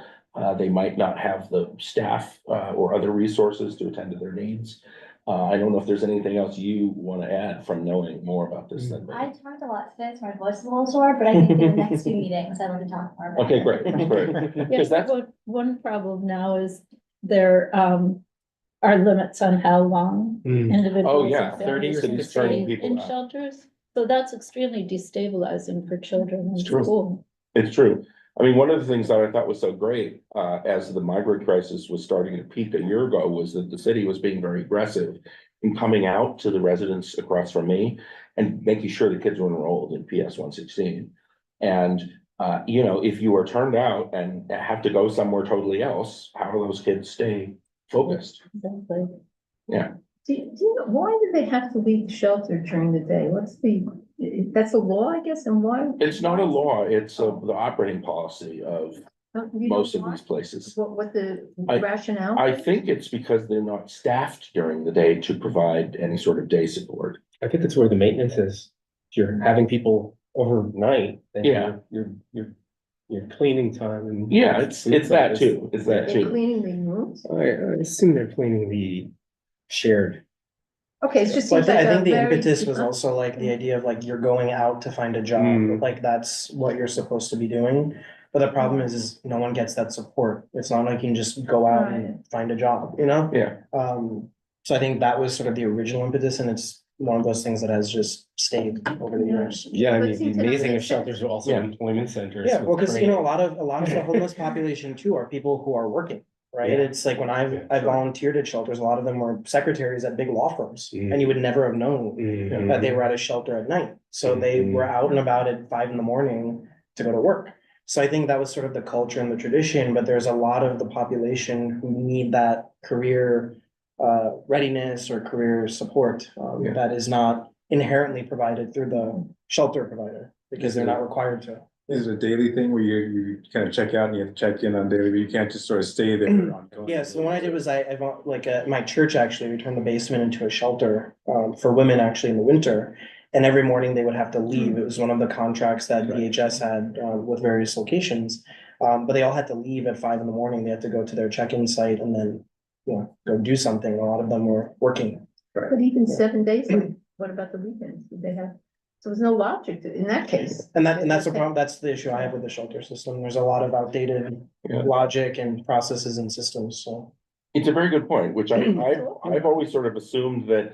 They might not have the staff or other resources to attend to their needs. I don't know if there's anything else you want to add from knowing more about this than me. I talked a lot today, so my voice is a little sore, but I think in the next few meetings, I want to talk more about it. Okay, great, great. Yes, Because that's, one problem now is there are limits on how long individuals. Oh, yeah, and 30 or families can 50 stay people in out. shelters. So that's extremely destabilizing for children in It's true. school. it's true. I mean, one of the things that I thought was so great, as the migrant crisis was starting to peak a year ago, was that the city was being very aggressive in coming out to the residents across from me and making sure the kids were enrolled in PS 116. And, you know, if you are turned out and have to go somewhere totally else, how do those kids stay focused? Exactly. Do you know, why do they have to leave the shelter during the day? That's a law, I guess, and why? It's not a law, it's the operating policy of You know most of why? these places. What the I- rationale? I think it's because they're not staffed during the day to provide any sort of day support. I think that's where the maintenance is. If you're having people overnight, then Yeah. you're cleaning time and. Yeah, it's that too, it's that They're too. cleaning the rooms? I assume they're cleaning the shared. Okay, it just Well, seems like I think a the very. impetus was also like the idea of like you're going out to find a job, Mm. like that's what you're supposed to be doing. But the problem is no one gets that support. It's not like you can just go out and find a job, you know? Yeah, So I think that was sort of the original impetus, and it's one of those things that has just stayed over the years. Yeah, I But mean, it the seems to not amazing make if shelters are also Yeah. employment centers. Yeah, with well, because you know, training. a lot of the homeless population too are people who are working, right? Yeah. It's like when Yeah, I sure. volunteered at shelters, a lot of them were secretaries at big law firms, Mm. and you would never have known Mhm. that they were at a shelter at night. So they were out and about at 5 a.m. to go to work. So I think that was sort of the culture and the tradition, but there's a lot of the population who need that career readiness or career support Yeah. that is not inherently provided through the shelter provider because they're not required to. Is it a daily thing where you kind of check out and you have to check in on daily, but you can't just sort of stay there ongoing? Yeah, so what I did was my church actually, we turned the basement into a shelter for women actually in the winter. And every morning they would have to leave. It was one of the contracts that DHS had with various locations. But they all had to leave at 5 a.m. They had to go to their check-in site and then, you know, go do something. A lot of them were working. But even 7 days, like, what about the weekends? Did they have, so there's no logic in that case. And that's the problem, that's the issue I have with the shelter system. There's a lot of outdated Yeah. logic and processes and systems, so. it's a very good point, which I've always sort of assumed that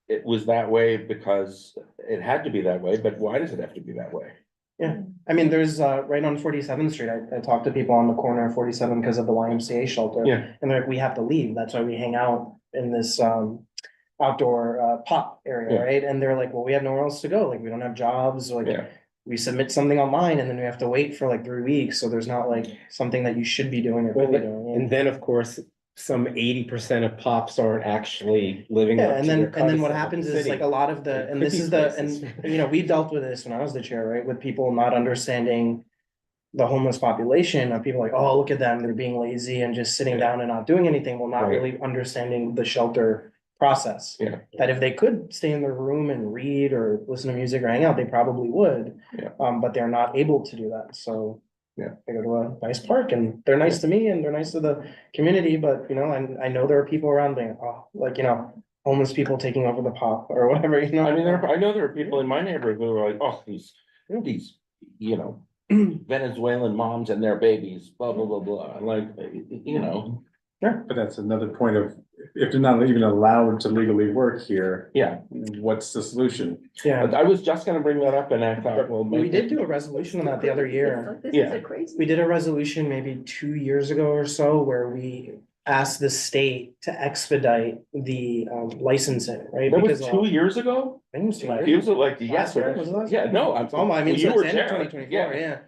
it was that way because it had to be that way, but why does it have to be that way? I mean, there's right on 47th Street, I talked to people on the corner of 47 because of the YMCA shelter. Yeah. And they're like, we have to leave. That's why we hang out in this outdoor pop area, Yeah. right? And they're like, well, we have nowhere else to go. Like, we don't have jobs, like Yeah, we submit something online and then we have to wait for like 3 weeks. So there's not like something that you should be doing or could be doing. And then, of course, some 80% of pops aren't actually living Yeah, up and to their then what codicil of happens the is city. like a lot of the, There and could this be is the, places. and you know, we dealt with this when I was the chair, right? With people not understanding the homeless population of people like, oh, look at them, they're being lazy and just sitting Yeah. down and not doing anything, while not Right. really understanding the shelter process. Yeah. That if they could stay in their room and read or listen to music or hang out, they probably would. Yeah. But they're not able to do that, so. Yeah. They go to a nice park and they're nice to me and they're nice to the community, but you know, I know there are people around being, oh, like, you know, homeless people taking over the pop or whatever, you know? I mean, I know there are people in my neighborhood who are like, oh, these, you know, Venezuelan moms and their babies, blah, blah, blah, blah, like, you know. But that's another point of, if they're not even allowed to legally work here, Yeah, what's the solution? Yeah, I was just gonna bring that up and I thought, well, we maybe. did do a resolution on that the other year. This Yeah. is a crazy. We did a resolution maybe 2 years ago or so where we asked the state to expedite the licensing, right? That was Because 2 years ago? I think it was 2 years. Feels like, yes, Last year, was it last yeah, year? no, I'm. Oh, I mean, you so were it's end of chair, 2024, yeah.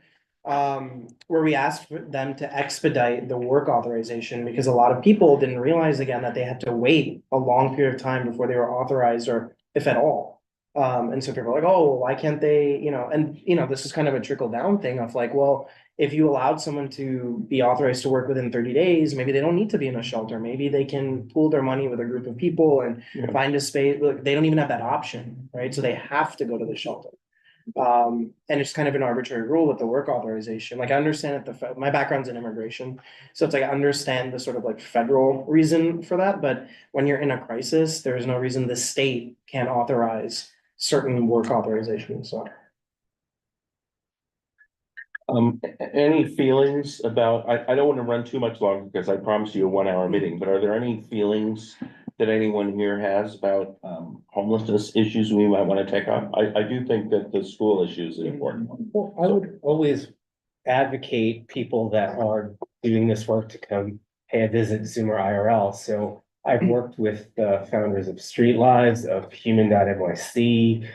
Where we asked for them to expedite the work authorization because a lot of people didn't realize again that they had to wait a long period of time before they were authorized or if at all. And so people are like, oh, why can't they, and this is kind of a trickle down thing of like, well, if you allowed someone to be authorized to work within 30 days, maybe they don't need to be in a shelter. Maybe they can pool their money with a group of people and Yeah. find a space. Look, they don't even have that option, right? So they have to go to the shelter. And it's kind of an arbitrary rule with the work authorization. Like I understand that my background's in immigration. So it's like, I understand the sort of like federal reason for that, but when you're in a crisis, there's no reason the state can't authorize certain work authorizations, so. Any feelings about, I don't want to run too much longer because I promised you a 1 hour meeting, but are there any feelings that anyone here has about homelessness issues we might want to take up? I do think that the school issue is an important one. Well, I would always advocate people that are doing this work to come pay a visit to Zoomer IRL. So I've worked with the founders of Street Lives, of Human.nyc,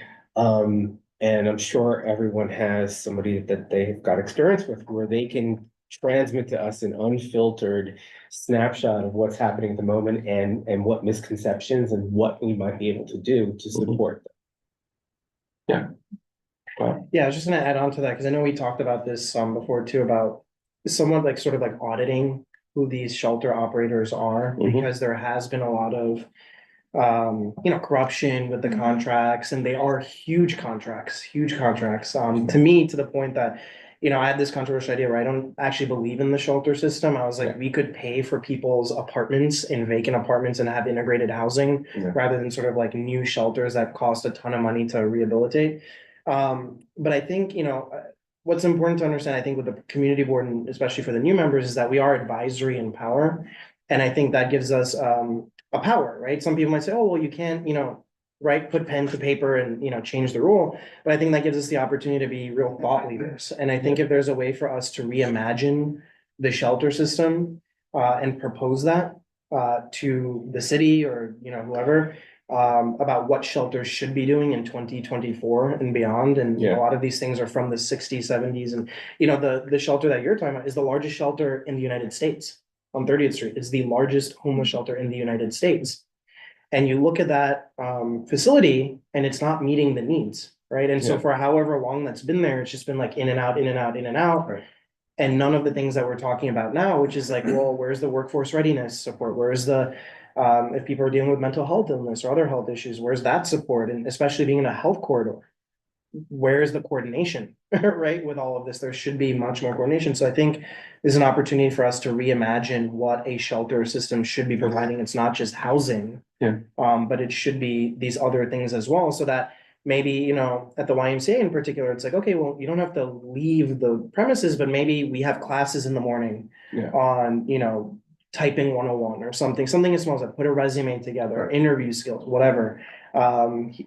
and I'm sure everyone has somebody that they've got experience with where they can transmit to us an unfiltered snapshot of what's happening at the moment and what misconceptions and what we might be able to do to support them. Yeah, I was just gonna add on to that, because I know we talked about this before too, about somewhat like sort of like auditing who these shelter operators are, Mhm. because there has been a lot of corruption with the contracts, and they are huge contracts, to me, to the point that, I had this controversial idea where I don't actually believe in the shelter system. I was like, Yeah. we could pay for people's apartments in vacant apartments and have integrated housing Yeah. rather than sort of like new shelters that cost a ton of money to rehabilitate. But I think, what's important to understand, I think with the community board and especially for the new members, is that we are advisory in power. And I think that gives us a power, right? Some people might say, oh, well, you can't, put pen to paper and, change the rule. But I think that gives us the opportunity to be real thought leaders. And I think if there's a way for us to reimagine the shelter system and propose that to the city or, whoever, about what shelters should be doing in 2024 and beyond. And Yeah. a lot of these things are from the 60s, 70s. And, the shelter that you're talking about is the largest shelter in the United States on 30th Street. It's the largest homeless shelter in the United States. And you look at that facility and it's not meeting the needs, right? And so Yeah. for however long that's been there, it's just been like in and out, in and out, in and out. Right. And none of the things that we're talking about now, which is like, well, where's the workforce readiness support? Where's the, if people are dealing with mental health illness or other health issues, where's that support? And especially being in a health corridor, where's the coordination, right? With all of this, there should be much more coordination. So I think there's an opportunity for us to reimagine what a shelter system should be providing. It's not just housing. Yeah. But it should be these other things as well, so that maybe, at the YMCA in particular, it's like, okay, well, you don't have to leave the premises, but maybe we have classes in the morning Yeah. on, typing 101 or something as small as that, put a resume together, Right. interview skills, whatever.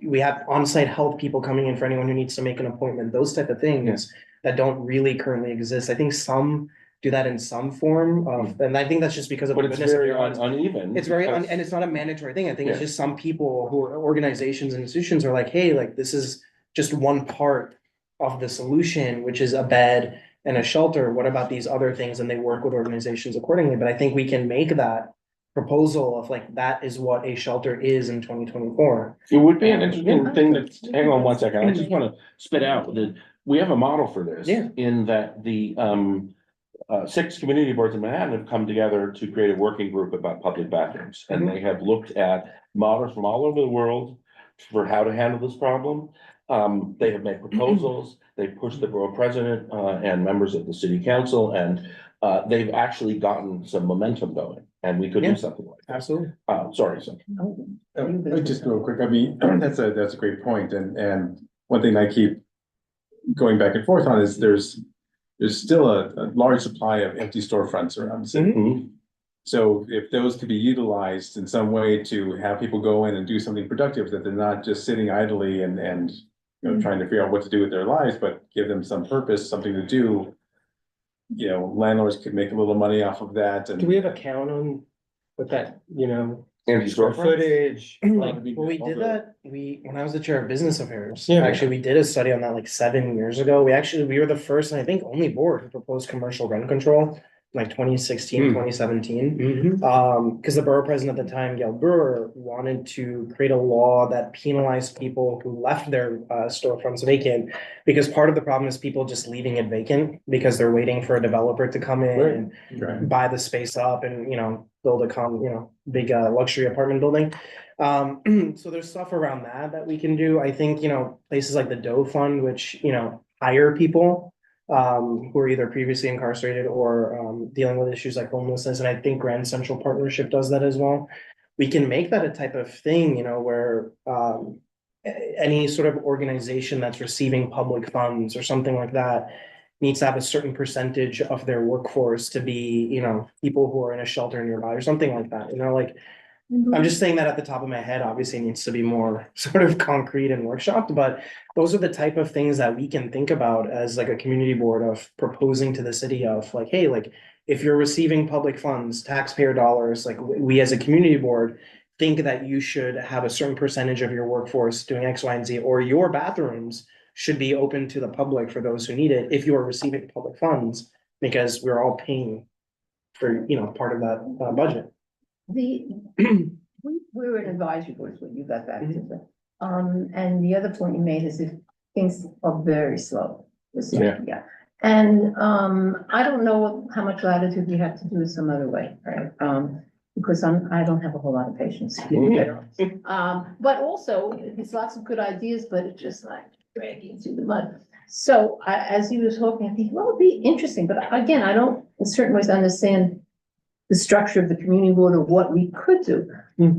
We have on-site help people coming in for anyone who needs to make an appointment, those type of things that don't really currently exist. I think some do that in some form of, and I think that's just because of. But the it's goodness of very your hearts. uneven. It's very, because- and it's not a mandatory thing. I think it's Yeah. just some people who are organizations and institutions are like, hey, like this is just one part of the solution, which is a bed and a shelter. What about these other things? And they work with organizations accordingly. But I think we can make that proposal of like, that is what a shelter is in 2024. It would be an interesting Yeah. thing to, hang on one second, I just wanna spit out that we have a model for this. Yeah. In that the 6 community boards in Manhattan have come together to create a working group about public bathrooms. And they have looked at models from all over the world for how to handle this problem. They have made proposals, they pushed the borough president and members of the city council, and they've actually gotten some momentum going, and we could Yeah. do something like that. Absolutely. Sorry, so. Just real quick, I mean, that's a great point, and one thing I keep going back and forth on is there's still a large supply of empty storefronts around the city. Mhm. So if those could be utilized in some way to have people go in and do something productive, that they're not just sitting idly and you know, trying to figure out what to do with their lives, but give them some purpose, something to do. You know, landlords could make a little money off of that and. Do we have a count on what that, you know, Empty square storefronts? footage? Like, Well, we did that, when I was the chair of business affairs, Yeah. actually, we did a study on that like 7 years ago. We were the first, and I think only board who proposed commercial rent control, like 2016, Hmm. 2017. mhm. Because the borough president at the time, Gail Brewer, wanted to create a law that penalized people who left their storefronts vacant. Because part of the problem is people just leaving it vacant because they're waiting for a developer to come in Right. and Right. buy the space up and, you know, build a big luxury apartment building. So there's stuff around that we can do. I think, you know, places like the Doe Fund, which, you know, hire people who are either previously incarcerated or dealing with issues like homelessness, and I think Grand Central Partnership does that as well. We can make that a type of thing, you know, where any sort of organization that's receiving public funds or something like that needs to have a certain percentage of their workforce to be, you know, people who are in a shelter nearby or something like that, you know, like. I'm just saying that at the top of my head, obviously it needs to be more sort of concrete and workshopped, but those are the type of things that we can think about as like a community board of proposing to the city of like, hey, like, if you're receiving public funds, taxpayer dollars, like we as a community board think that you should have a certain percentage of your workforce doing X, Y, and Z, or your bathrooms should be open to the public for those who need it if you are receiving public funds, because we're all paying for, you know, part of that budget. We were an advisory board, is what you got back to. And the other point you made is if things are very slow. Yeah. And, I don't know how much latitude we have to do it some other way, right? Because I don't have a whole lot of patience. But also, there's lots of good ideas, but it's just like dragging through the mud. So as you were talking, I think, well, it'd be interesting, but again, I don't in certain ways understand the structure of the community board or what we could do.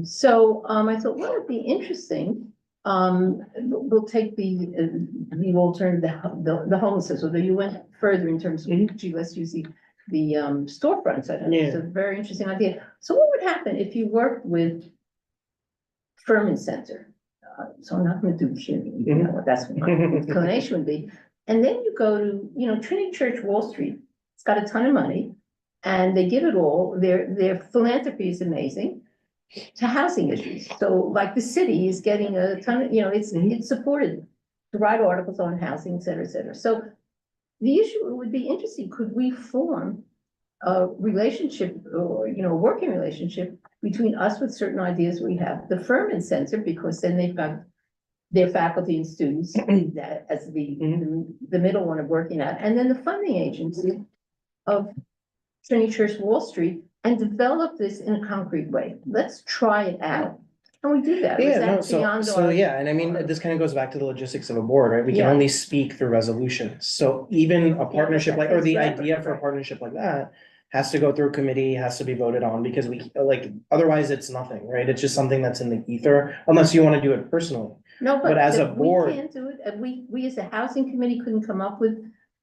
So, I thought, well, it'd be interesting. We'll take the alternative, the homelessness, although you went further in terms of, gee, let's use the storefronts. I think it's a very interesting idea. So what would happen if you worked with Furman Center? So I'm not gonna do CUNY, you know what that's what my inclination would be. And then you go to, you know, Trinity Church, Wall Street. It's got a ton of money. And they give it all, their philanthropy is amazing to housing issues. So like the city is getting a ton of, you know, it's supported to write articles on housing, et cetera, et cetera. So the issue would be interesting, could we form a relationship or, you know, working relationship between us with certain ideas we have, the Furman Center, because then they've got their faculty and students that as the middle one of working at, and then the funding agency of Trinity Church, Wall Street, and develop this in a concrete way. Let's try it out. Can we do that? Or is Yeah, that no, beyond so our- yeah, and I mean, this kind of goes back to the logistics of a board, right? We can Yeah. only speak through resolutions. So even a partnership like, or the Exactly, idea for a right. partnership like that has to go through a committee, has to be voted on, because we, like, otherwise it's nothing, right? It's just something that's in the ether, unless you want to do it personally. No, but as a we board- can't do it, and we as a housing committee couldn't come up with,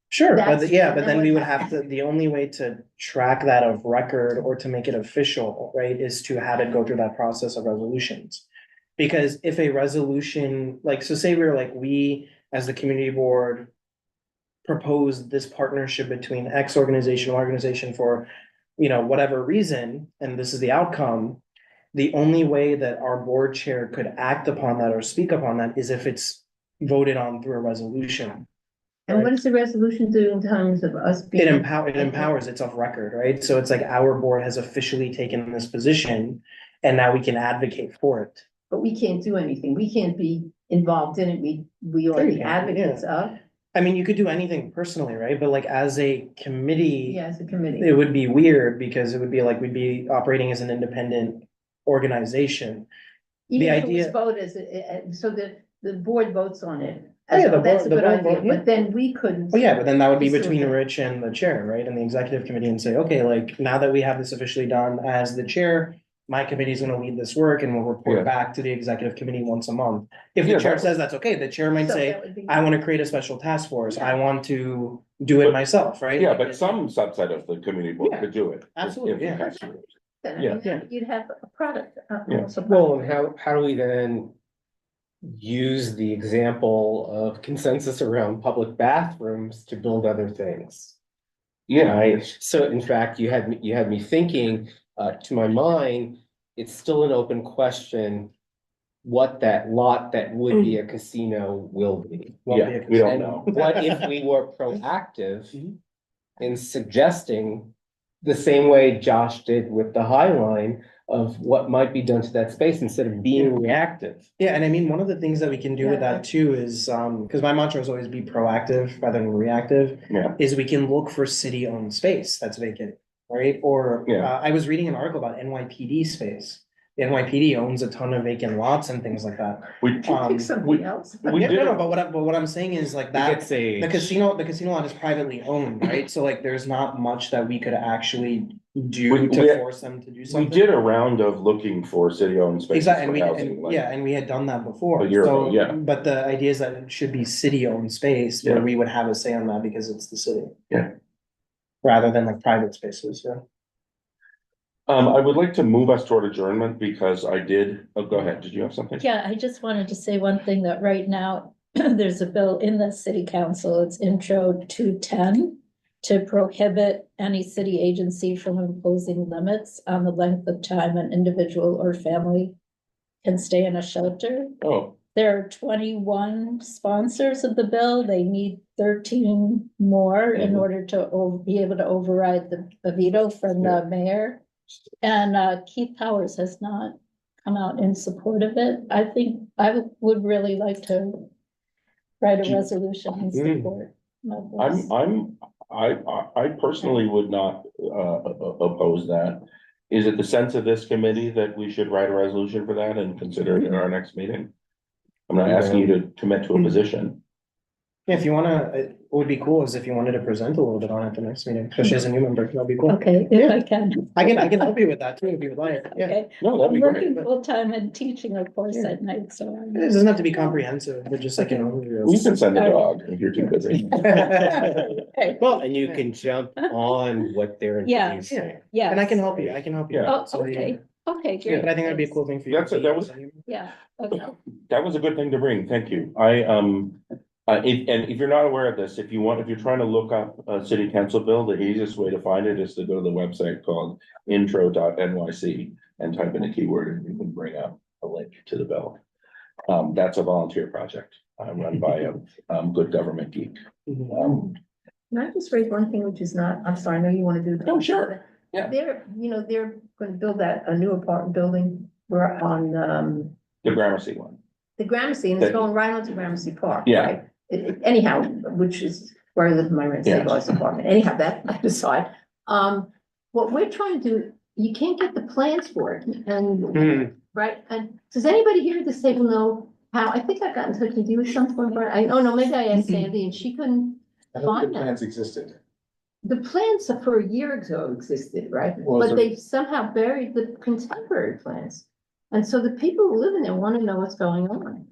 Sure, but That's- yeah, and but then then what we would have to, the only way to track that of record or to make it official, right, is to have it go through that process of resolutions. Because if a resolution, like, so say we as the community board proposed this partnership between X organization for, you know, whatever reason, and this is the outcome, the only way that our board chair could act upon that or speak upon that is if it's voted on through a resolution. and what does the resolution do in terms of us being? It empowers, it's of record, right? So it's like our board has officially taken this position and now we can advocate for it. But we can't do anything. We can't be involved in it. We are Sure you the can, advocates of, I mean, you could do anything personally, right? But like as a committee, as a committee. it would be weird because it would be like we'd be operating as an independent organization. Even the if it was idea- voted so the board votes on it. Oh, yeah, That's a the good board idea, vote, yeah. but then we couldn't. Oh, yeah, but then that would be between Facilitate. Rich and the chair, right? And the executive committee and say, okay, like now that we have this officially done as the chair, my committee is gonna lead this work and we'll report Yeah. back to the executive committee once a month. If the Yeah, chair that- says that's okay, the chair might So say, that would be- I wanna create a special task force. I want to do it myself, right? Yeah, Like, but some subset of the community board Yeah, could do it. absolutely, if yeah. necessary. then. I Yeah. mean, you'd have a product. Yeah. also Well, and how do we then use the example of consensus around public bathrooms to build other things? Yeah, Right, so in fact, you had me thinking, to my mind, it's still an open question. What that lot that would be a casino will be. Won't be yeah, a we don't And know. what if we were proactive Mhm. in suggesting the same way Josh did with the High Line of what might be done to that space instead of being reactive? Yeah, and I mean, one of the things that we can do with Yeah. that too is, because my mantra is always be proactive rather than reactive. Yeah. Is we can look for city-owned space that's vacant, right? Or, Yeah. I was reading an article about NYPD space. The NYPD owns a ton of vacant lots and things like that. We, Pick something else. we Yeah, did, no, no, but what I'm saying is like It that, gets a. the casino lot is privately owned, right? So like, there's not much that we could actually do We- to we- force them to do we something. did a round of looking for city-owned spaces Exactly, and for we, housing. and like- yeah, and we had done that before. A year ago, So, yeah. But the idea is that it should be city-owned space where Yeah. we would have a say on that because it's the city. Yeah. Rather than like private spaces, yeah. I would like to move us toward adjournment because oh, go ahead, did you have something? Yeah, I just wanted to say one thing that right now, there's a bill in the city council, it's intro 210. To prohibit any city agency from imposing limits on the length of time an individual or family can stay in a shelter. Oh, There are 21 sponsors of the bill. They need 13 more in Mhm. order to be able to override the veto from the mayor. And Keith Powers has not come out in support of it. I think I would really like to write a resolution in support of this. I personally would not, oppose that. Is it the sense of this committee that we should write a resolution for that and consider it in our next meeting? I'm not asking you to commit to a position. Yeah, if you wanna, what would be cool is if you wanted to present a little bit on it the next meeting, especially as a new member, that'd be cool. Okay, if I can. I can help you with that too, if you would like, yeah. Okay, No, that'd I'm be great. working full-time and teaching a course at night, so. It doesn't have to be comprehensive, but just like an overview. You can send a dog if you're too busy. Okay, Well, and you can jump on what they're Yeah. introducing. yeah. And I can help you, I can help you. Yeah. Oh, So, yeah. okay, okay, Yeah, great. but I think that'd be a thanks. cool thing for you. That's to it, that see was- as a new- Yeah, okay. That was a good thing to bring, thank you. If you're not aware of this, if you're trying to look up a city council bill, the easiest way to find it is to go to the website called intro.nyc and type in a keyword and you can bring up a link to the bill. That's a volunteer project, run by a good government geek. Mhm. Can I just raise one thing, which is not, I'm sorry, I know you want to do. Oh, sure. Yeah. They're going to build a new apartment building. We're on, The Gramercy one. the Gramercy, and it's going right onto Gramercy Park. Yeah. Right? Anyhow, which is where I live in my rent Yeah. stabilized apartment. Anyhow, that aside, what we're trying to do, you can't get the plans for it, and, right? And does anybody here at this table know how, I think I got in touch with you at some point, but no, maybe I asked Sandy, and she couldn't I don't think find the that. plans existed. The plans for a year ago existed, right? Well, But so- they somehow buried the contemporary plans. And so the people who live in there want to know what's going on.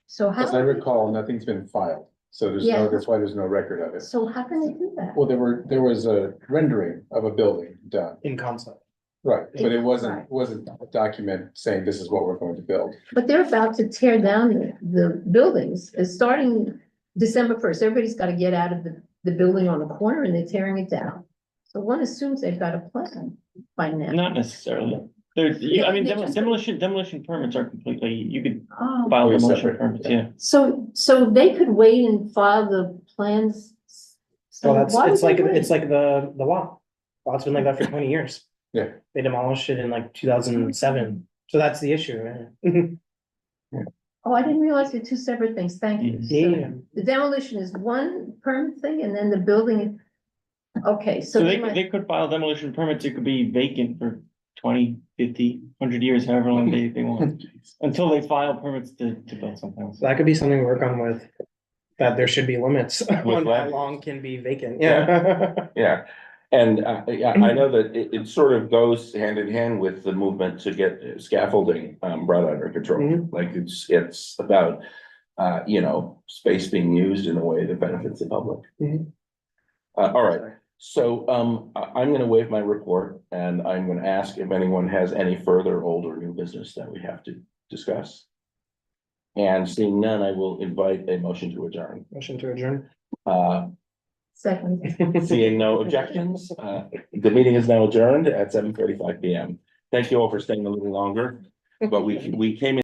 So how? As I recall, nothing's been filed, so Yeah. that's why there's no record of it. So how can they do that? Well, there was a rendering of a building done, In concept. right, but it Right. wasn't a document saying this is what we're going to build. But they're about to tear down the buildings, starting December 1st. Everybody's got to get out of the building on the corner and they're tearing it down. So one assumes they've got a plan by now. Not necessarily. There's, I mean, demolition permits are completely, you could Oh, file They're demolition separate, permits, yeah. yeah. so they could wait and file the plans. So that's, why would it's like, they wait? it's like the law. Law's been like that for 20 years. Yeah. They demolished it in like 2007. So that's the issue, right? Oh, I didn't realize they're two separate things. Thank you. Yeah. So the demolition is one permit thing and then the building. Okay, so So they might, they could file demolition permits, it could be vacant for 20, 50, 100 years, however long they want. Until they file permits to build something else. So that could be something to work on with, that there should be limits on how land long can be vacant, yeah. Yeah, and yeah, I know that it sort of goes hand in hand with the movement to get scaffolding brought under control. Mhm. Like it's about space being used in a way that benefits the public. Mhm. All right, So, I'm gonna waive my report and I'm gonna ask if anyone has any further old or new business that we have to discuss. And seeing none, I will invite a motion to adjourn. Motion to adjourn. Second. Seeing no objections, the meeting is now adjourned at 7:35 PM. Thank you all for staying a little longer, but we came in.